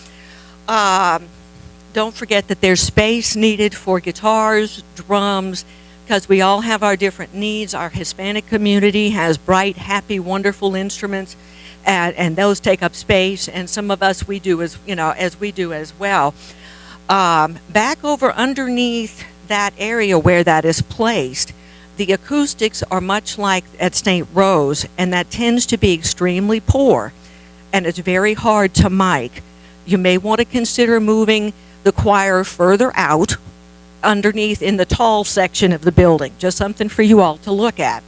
Don't forget that there's space needed for guitars, drums, because we all have our different needs. Our Hispanic community has bright, happy, wonderful instruments, and those take up space. And some of us we do as well. Back over underneath that area where that is placed, the acoustics are much like at St. Rose, and that tends to be extremely poor, and it's very hard to mic. You may want to consider moving the choir further out underneath in the tall section of the building. Just something for you all to look at.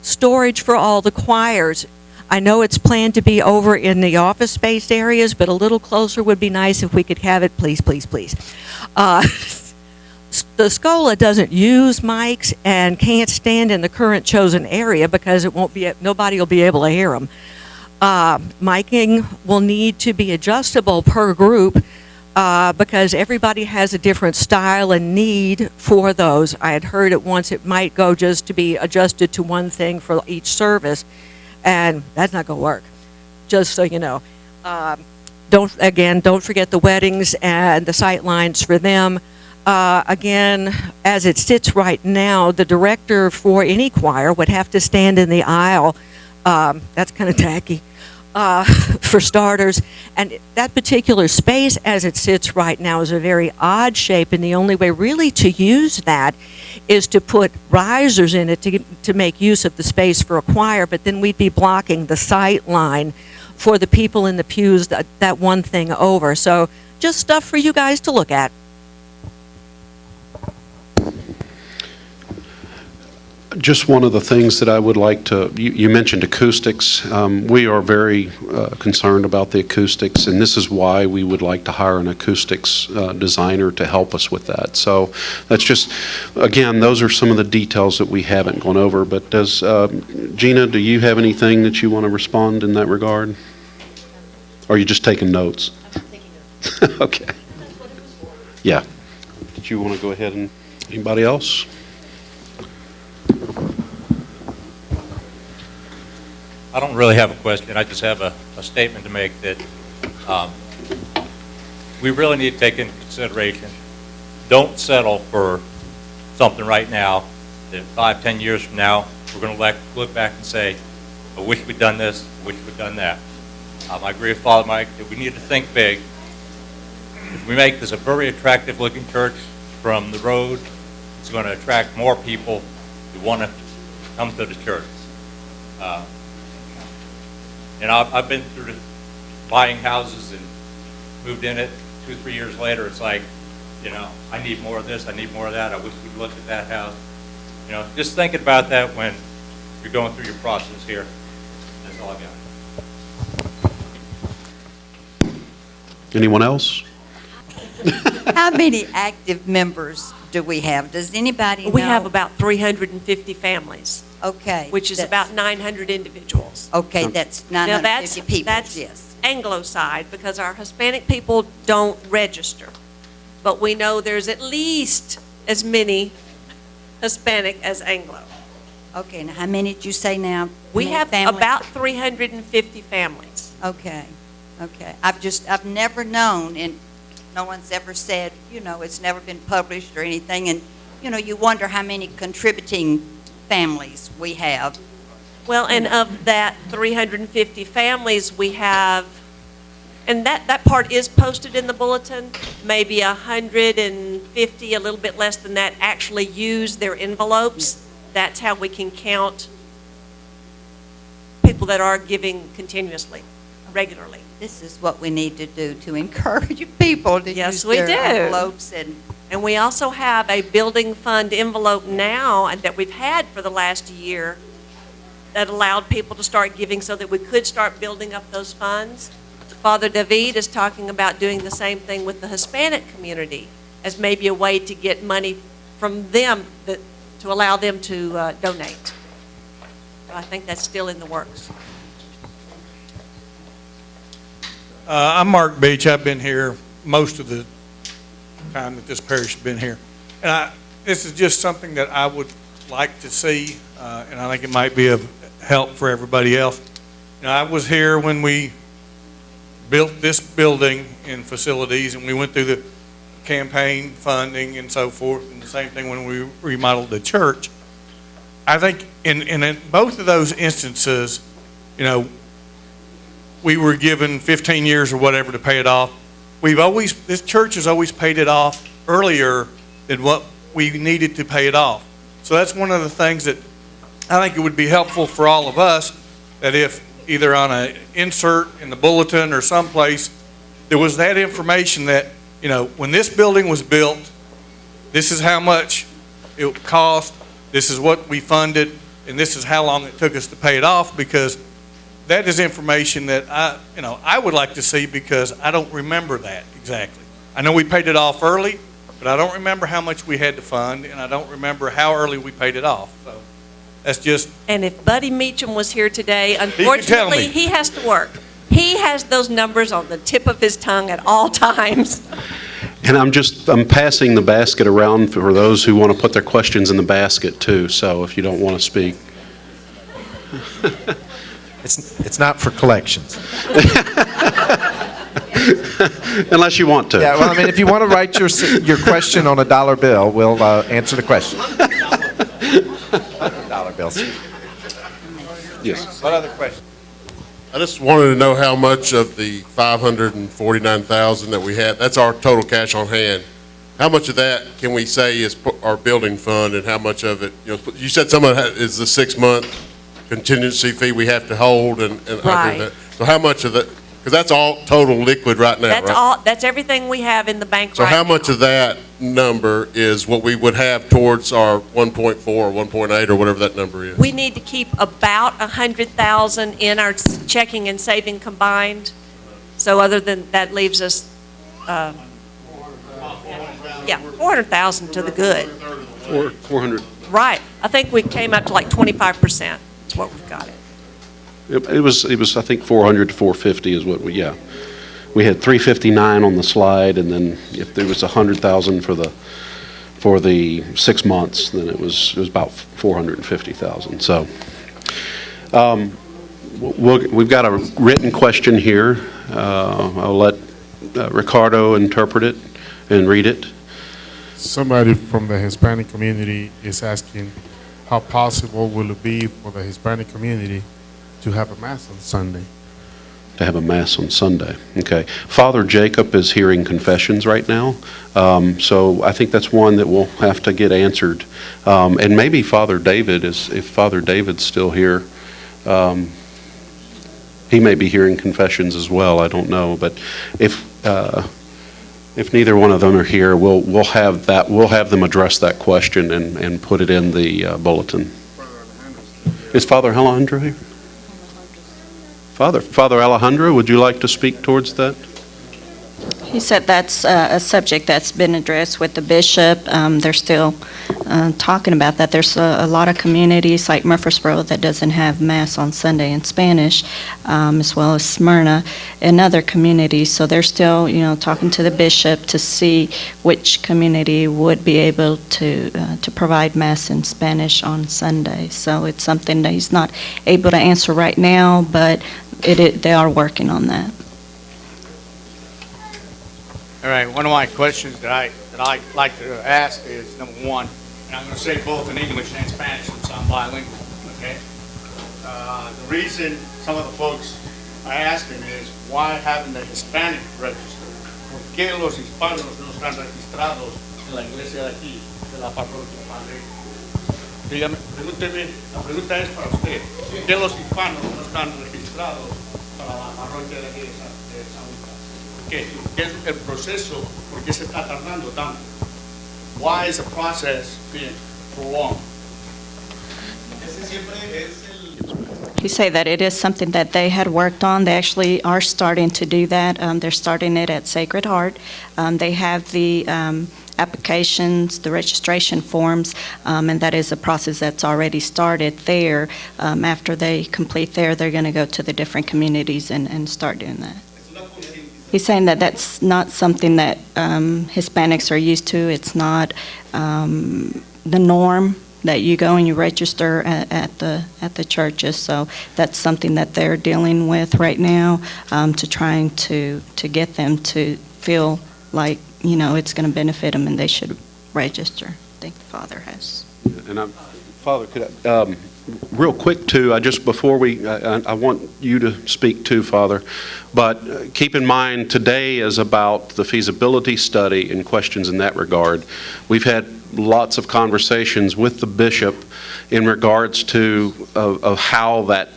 Storage for all the choirs. I know it's planned to be over in the office space areas, but a little closer would be nice if we could have it, please, please, please. The Scola doesn't use mics and can't stand in the current chosen area because nobody will be able to hear them. Miking will need to be adjustable per group because everybody has a different style and need for those. I had heard it once it might go just to be adjusted to one thing for each service, and that's not going to work, just so you know. Don't forget the weddings and the sight lines for them. Again, as it sits right now, the director for any choir would have to stand in the aisle. That's kind of tacky, for starters. And that particular space, as it sits right now, is a very odd shape, and the only way really to use that is to put risers in it to make use of the space for a choir, but then we'd be blocking the sight line for the people in the pews that one thing over. So just stuff for you guys to look at. Just one of the things that I would like to, you mentioned acoustics. We are very concerned about the acoustics, and this is why we would like to hire an acoustics designer to help us with that. So that's just, again, those are some of the details that we haven't gone over. But does, Gina, do you have anything that you want to respond in that regard? Or are you just taking notes? I'm taking notes. Okay. That's what it was for. Yeah. Did you want to go ahead and, anybody else? I don't really have a question. I just have a statement to make that we really need to take into consideration. Don't settle for something right now that 5-10 years from now, we're going to look back and say, I wish we'd done this, I wish we'd done that. I agree with Father Mike that we need to think big. If we make this a very attractive looking church from the road, it's going to attract more people who want to come to the church. And I've been through buying houses and moved in it 2-3 years later. It's like, I need more of this, I need more of that. I wish we'd looked at that house. Just thinking about that when you're going through your process here. That's all I got. Anyone else? How many active members do we have? Does anybody know? We have about 350 families, Okay. which is about 900 individuals. Okay, that's Now 950 people, that's yes. Anglo side, because our Hispanic people don't register. But we know there's at least as many Hispanic as Anglo. Okay, now how many did you say now? We How many have families? about 350 families. Okay, okay. I've never known, and no one's ever said, it's never been published or anything, and, you wonder how many contributing families we have. Well, and of that 350 families, we have, and that part is posted in the bulletin, maybe 150, a little bit less than that, actually use their envelopes. That's how we can count people that are giving continuously, regularly. This is what we need to do to encourage people to Yes, use we their do. envelopes. And we also have a building fund envelope now and that we've had for the last year that allowed people to start giving so that we could start building up those funds. Father David is talking about doing the same thing with the Hispanic community as maybe a way to get money from them to allow them to donate. So I think that's still in the works. I'm Mark Beach. I've been here most of the time that this parish has been here. And this is just something that I would like to see, and I think it might be of help for everybody else. You know, I was here when we built this building and facilities, and we went through the campaign funding and so forth, and the same thing when we remodeled the church. I think in both of those instances, you know, we were given 15 years or whatever to pay it off. This church has always paid it off earlier than what we needed to pay it off. So that's one of the things that I think it would be helpful for all of us, that if either on an insert in the bulletin or someplace, there was that information that, you know, when this building was built, this is how much it cost, this is what we funded, and this is how long it took us to pay it off, because that is information that I would like to see, because I don't remember that exactly. I know we paid it off early, but I don't remember how much we had to fund, and I don't remember how early we paid it off. So that's just. And if Buddy Meacham was here today, tell unfortunately, me. he has to work. He has those numbers on the tip of his tongue at all times. And I'm passing the basket around for those who want to put their questions in the basket too, so if you don't want to speak. It's not for collections. Unless you want to. Yeah, well, I mean, if you want to write your question on a dollar bill, we'll answer the question. $100 bills. Yes. What other questions? I just wanted to know how much of the $549,000 that we had, that's our total cash on hand. How much of that can we say is our building fund, and how much of it, you said some of it is the 6-month contingency fee we have to hold, and Right. that. So how much of that, because that's all total liquid right now, That's right? all. That's everything we have in the bank So right how now. much of that number is what we would have towards our 1.4 or 1.8 or whatever that number is? We need to keep about 100,000 in our checking and saving combined. So other than that leaves us, 400,000 to the good. 400. Right. I think we came up to like 25%. That's what we've got it. It was I think 400 to 450 is what we had 359 on the slide, and then if there was 100,000 for the 6 months, then it was about 450,000. So we've got a written question here. I'll let Ricardo interpret it and read it. Somebody from the Hispanic community is asking, how possible will it be for the Hispanic community to have a Mass on Sunday? To have a Mass on Sunday. Okay. Father Jacob is hearing confessions right now, so I think that's one that we'll have to get answered. And maybe Father David, if Father David's still here, he may be hearing confessions as well. I don't know, but if neither one of them are here, we'll have them address that question and put it in the bulletin. Is Father Alejandro here? Father Alejandro, would you like to speak towards that? He said that's a subject that's been addressed with the bishop. They're still talking about that. There's a lot of communities like Murfreesboro that doesn't have Mass on Sunday in Spanish, as well as Smyrna and other communities. So they're still, talking to the bishop to see which community would be able to provide Mass in Spanish on Sunday. So it's something that he's not able to answer right now, but they are working on that. All right, one of my questions that I like to ask is, number one, and I'm going to say both in English and Spanish since I'm bilingual, okay? The reason some of the folks are asking is why haven't the Hispanic registered? ¿Por qué los hispanos no están registrados en la iglesia de aquí, de la parroquia Padre? Dígame, pregúnteme, la pregunta es para usted. ¿Por qué los hispanos no están registrados para la parroquia de aquí de San Lucas? ¿Qué es el proceso? ¿Por qué se está tardando tanto? Why is the process being prolonged? Ese siempre es el... You say that it is something that they had worked on. They actually are starting to do that. They're starting it at Sacred Heart. They have the applications, the registration forms, and that is a process that's already started there. After they complete there, they're going to go to the different communities and start doing that. He's saying that that's not something that Hispanics are used to. It's not the norm that you go and you register at the churches. So that's something that they're dealing with right now, to trying to get them to feel like, you know, it's going to benefit them and they should register. I think the Father has. And Father, could I, real quick too, I want you to speak too, Father, but keep in mind today is about the feasibility study and questions in that regard. We've had lots of conversations with the bishop in regards to of how that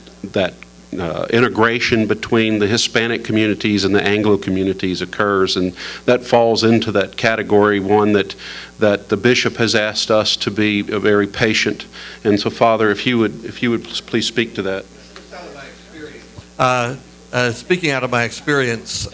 integration between the Hispanic communities and the Anglo communities occurs, and that falls into that category one that the bishop has asked us to be very patient. And so, Father, if you would please speak to that. Speaking out of my experience,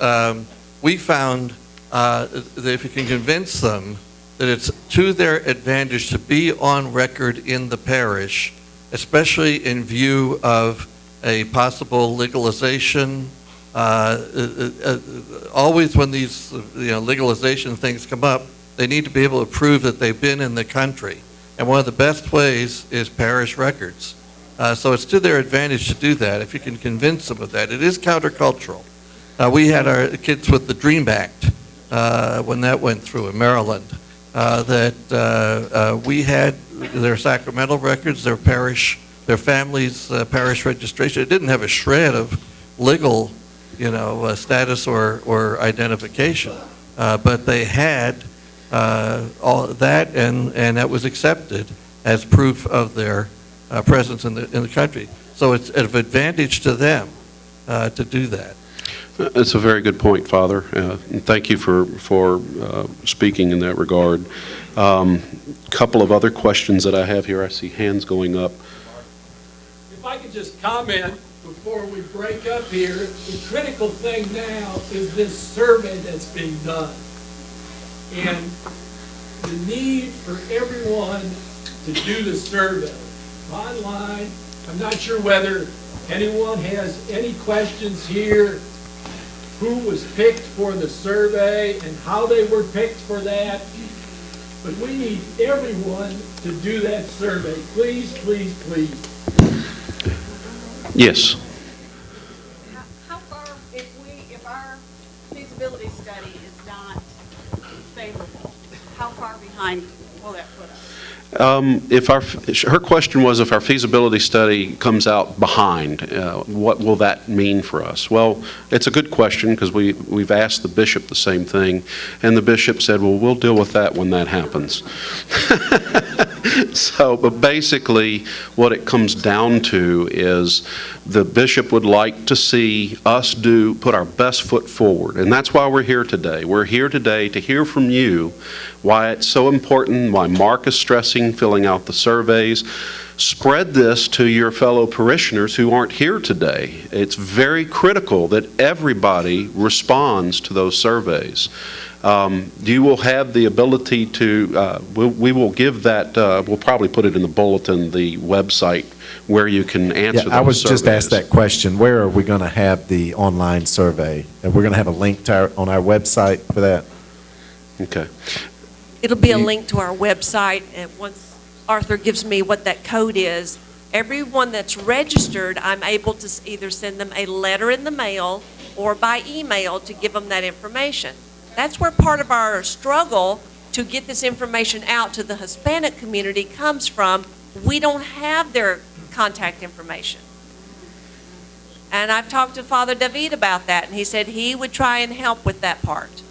we found that if you can convince them that it's to their advantage to be on record in the parish, especially in view of a possible legalization. Always when these legalization things come up, they need to be able to prove that they've been in the country. And one of the best ways is parish records. So it's to their advantage to do that if you can convince them of that. It is countercultural. We had our kids with the DREAM Act when that went through in Maryland. We had their sacramental records, their family's parish registration. It didn't have a shred of legal, status or identification, but they had all that, and that was accepted as proof of their presence in the country. So it's of advantage to them to do that. That's a very good point, Father. And thank you for speaking in that regard. Couple of other questions that I have here. I see hands going up. If I could just comment before we break up here, the critical thing now is this survey that's being done. And the need for everyone to do the survey online. I'm not sure whether anyone has any questions here. Who was picked for the survey and how they were picked for that. But we need everyone to do that survey. Please, please, please. Yes. How far, if our feasibility study is not favorable, how far behind will that put us? Her question was if our feasibility study comes out behind, what will that mean for us? Well, it's a good question because we've asked the bishop the same thing, and the bishop said, well, we'll deal with that when that happens. So, but basically what it comes down to is the bishop would like to see us put our best foot forward, and that's why we're here today. We're here today to hear from you why it's so important, why Mark is stressing filling out the surveys. Spread this to your fellow parishioners who aren't here today. It's very critical that everybody responds to those surveys. You will have the ability to, we will give that, we'll probably put it in the bulletin, the website where you can answer those I was surveys. just asked that question. Where are we going to have the online survey? And we're going to have a link to on our website for that? Okay. It'll be a link to our website, and once Arthur gives me what that code is, everyone that's registered, I'm able to either send them a letter in the mail or by email to give them that information. That's where part of our struggle to get this information out to the Hispanic community comes from, we don't have their contact information. And I've talked to Father David about that, and he said he would try and help with that part.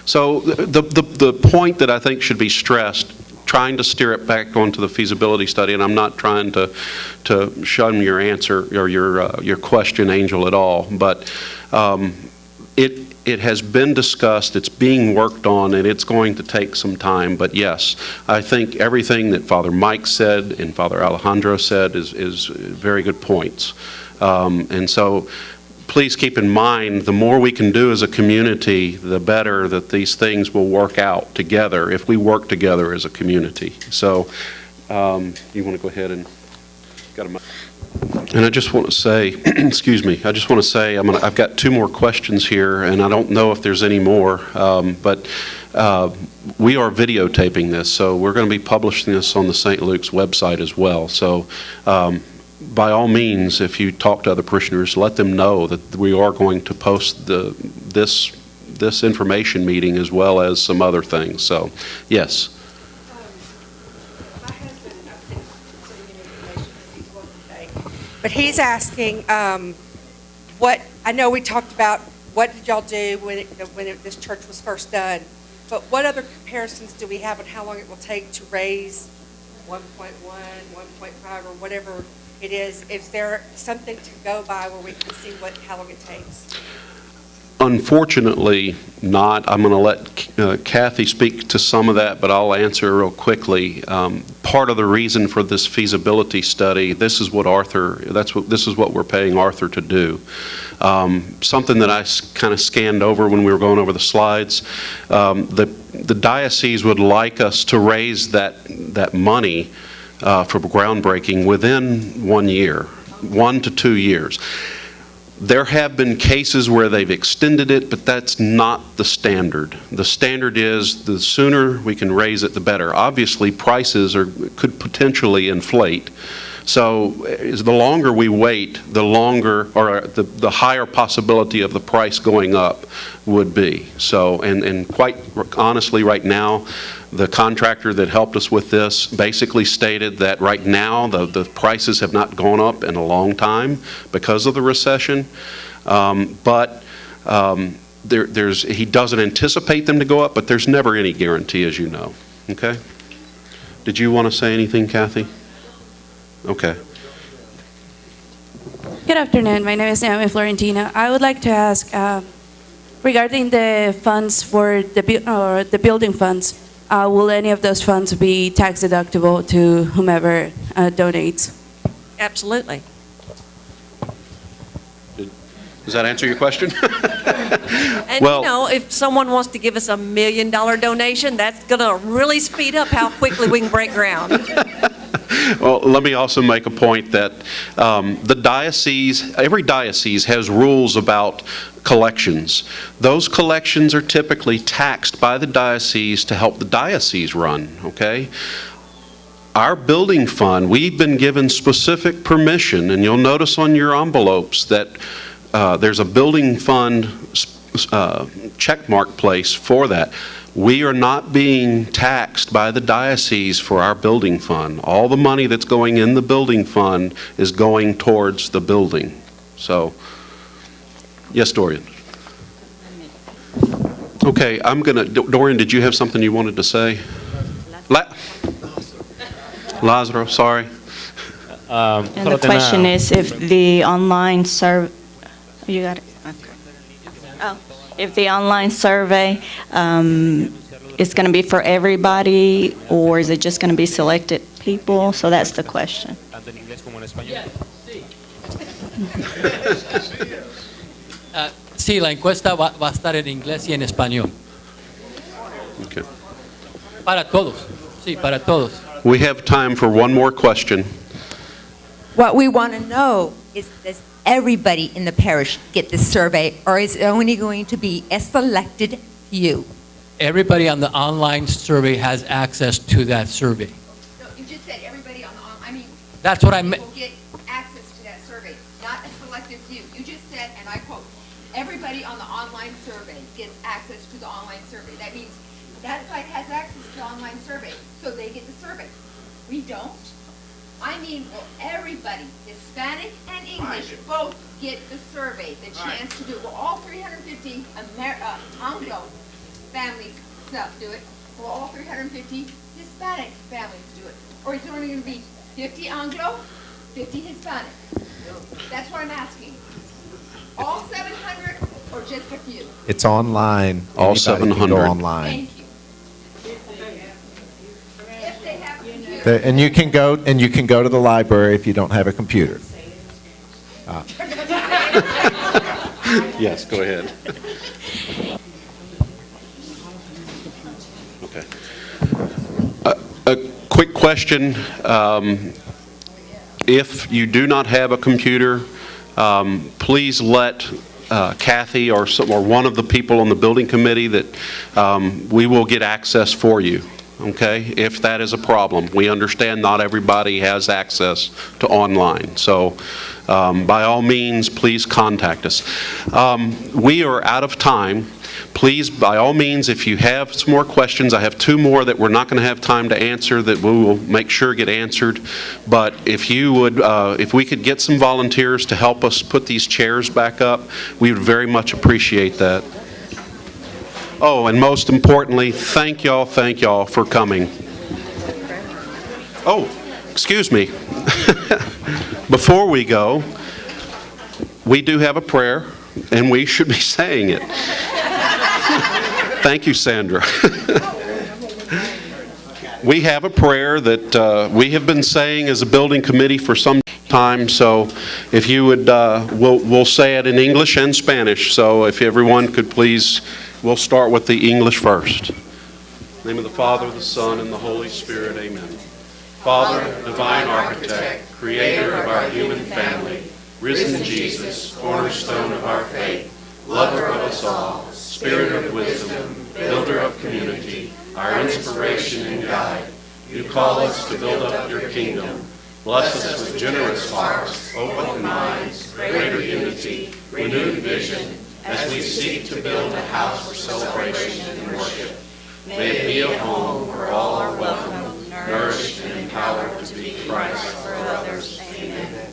So the point that I think should be stressed, trying to steer it back onto the feasibility study, and I'm not trying to shun your answer or your question, Angel, at all, but it has been discussed, it's being worked on, and it's going to take some time. But yes, I think everything that Father Mike said and Father Alejandro said is very good points. And so please keep in mind, the more we can do as a community, the better that these things will work out together if we work together as a community. So you want to go ahead and got a mic? And I just want to say, excuse me, I just want to say I've got two more questions here, and I don't know if there's any more, but we are videotaping this, so we're going to be publishing this on the St. Luke's website as well. So by all means, if you talk to other parishioners, let them know that we are going to post this information meeting as well as some other things. So, yes. But he's asking, what, I know we talked about what did y'all do when this church was first done, but what other comparisons do we have on how long it will take to raise 1.1, 1.5, or whatever it is? Is there something to go by where we can see how long it takes? Unfortunately not. I'm going to let Kathy speak to some of that, but I'll answer real quickly. Part of the reason for this feasibility study, this is what we're paying Arthur to do. Something that I kind of scanned over when we were going over the slides, the diocese would like us to raise that money for groundbreaking within 1 year, 1 to 2 years. There have been cases where they've extended it, but that's not the standard. The standard is the sooner we can raise it, the better. Obviously, prices could potentially inflate. So the longer we wait, the higher possibility of the price going up would be. So, and quite honestly, right now, the contractor that helped us with this basically stated that right now the prices have not gone up in a long time because of the recession, but he doesn't anticipate them to go up, but there's never any guarantee, as you know. Okay? Did you want to say anything, Kathy? Okay. Good afternoon. My name is Naomi Florentina. I would like to ask regarding the funds for the building funds. Will any of those funds be tax deductible to whomever donates? Absolutely. Does that answer your question? And well, if someone wants to give us $1 million donation, that's going to really speed up how quickly we can break ground. Well, let me also make a point that every diocese has rules about collections. Those collections are typically taxed by the diocese to help the diocese run, okay? Our building fund, we've been given specific permission, and you'll notice on your envelopes that there's a building fund checkmark place for that. We are not being taxed by the diocese for our building fund. All the money that's going in the building fund is going towards the building. So, yes, Dorian. Okay, Dorian, did you have something you wanted to say? Lazaro, sorry. And the question is if the online survey, you got it? Okay. Oh, if the online survey is going to be for everybody, or is it just going to be selected people? So that's the question. Sí, la encuesta va a estar en inglés y en español. Okay. Para todos. Sí, para todos. We have time for one more question. What we want to know is, does everybody in the parish get this survey, or is it only going to be a selected few? Everybody on the online survey has access to that survey. No, you just said everybody on the online, That's what I meant. will get access to that survey, not a selected few. You just said, and I quote, everybody on the online survey gets access to the online survey. That means that site has access to online survey, so they get the survey. We don't. I mean, will everybody, Hispanic and English, both get the survey, the chance to do it? Will all 350 Anglo families do it? Will all 350 Hispanic families do it? Or is it only going to be 50 Anglo, 50 Hispanic? That's what I'm asking. All 700 or just a few? It's online. All Anybody can 700. go online. Thank you. If they have a computer. And you can go to the library if you don't have a computer. Yes, go ahead. Okay. A quick question. If you do not have a computer, please let Kathy or one of the people on the building committee that we will get access for you. Okay, if that is a problem. We understand not everybody has access to online. So by all means, please contact us. We are out of time. Please, by all means, if you have some more questions, I have two more that we're not going to have time to answer that we will make sure get answered. But if you would, if we could get some volunteers to help us put these chairs back up, we would very much appreciate that. Oh, and most importantly, thank y'all for coming. Oh, excuse me. Before we go, we do have a prayer, and we should be saying it. Thank you, Sandra. We have a prayer that we have been saying as a building committee for some time, so if you would, we'll say it in English and Spanish, so if everyone could please. We'll start with the English first. In the name of the Father, the Son, and the Holy Spirit, amen. Father, divine architect, creator of our human family, risen Jesus, cornerstone of our faith, lover of us all, spirit of wisdom, builder of community, our inspiration and guide, you call us to build up your kingdom. Bless us with generous hearts, open minds, greater unity, renewed vision, as we seek to build a house for celebration and worship. May it be a home where all are welcome, nourished and empowered to be Christ for others. Amen.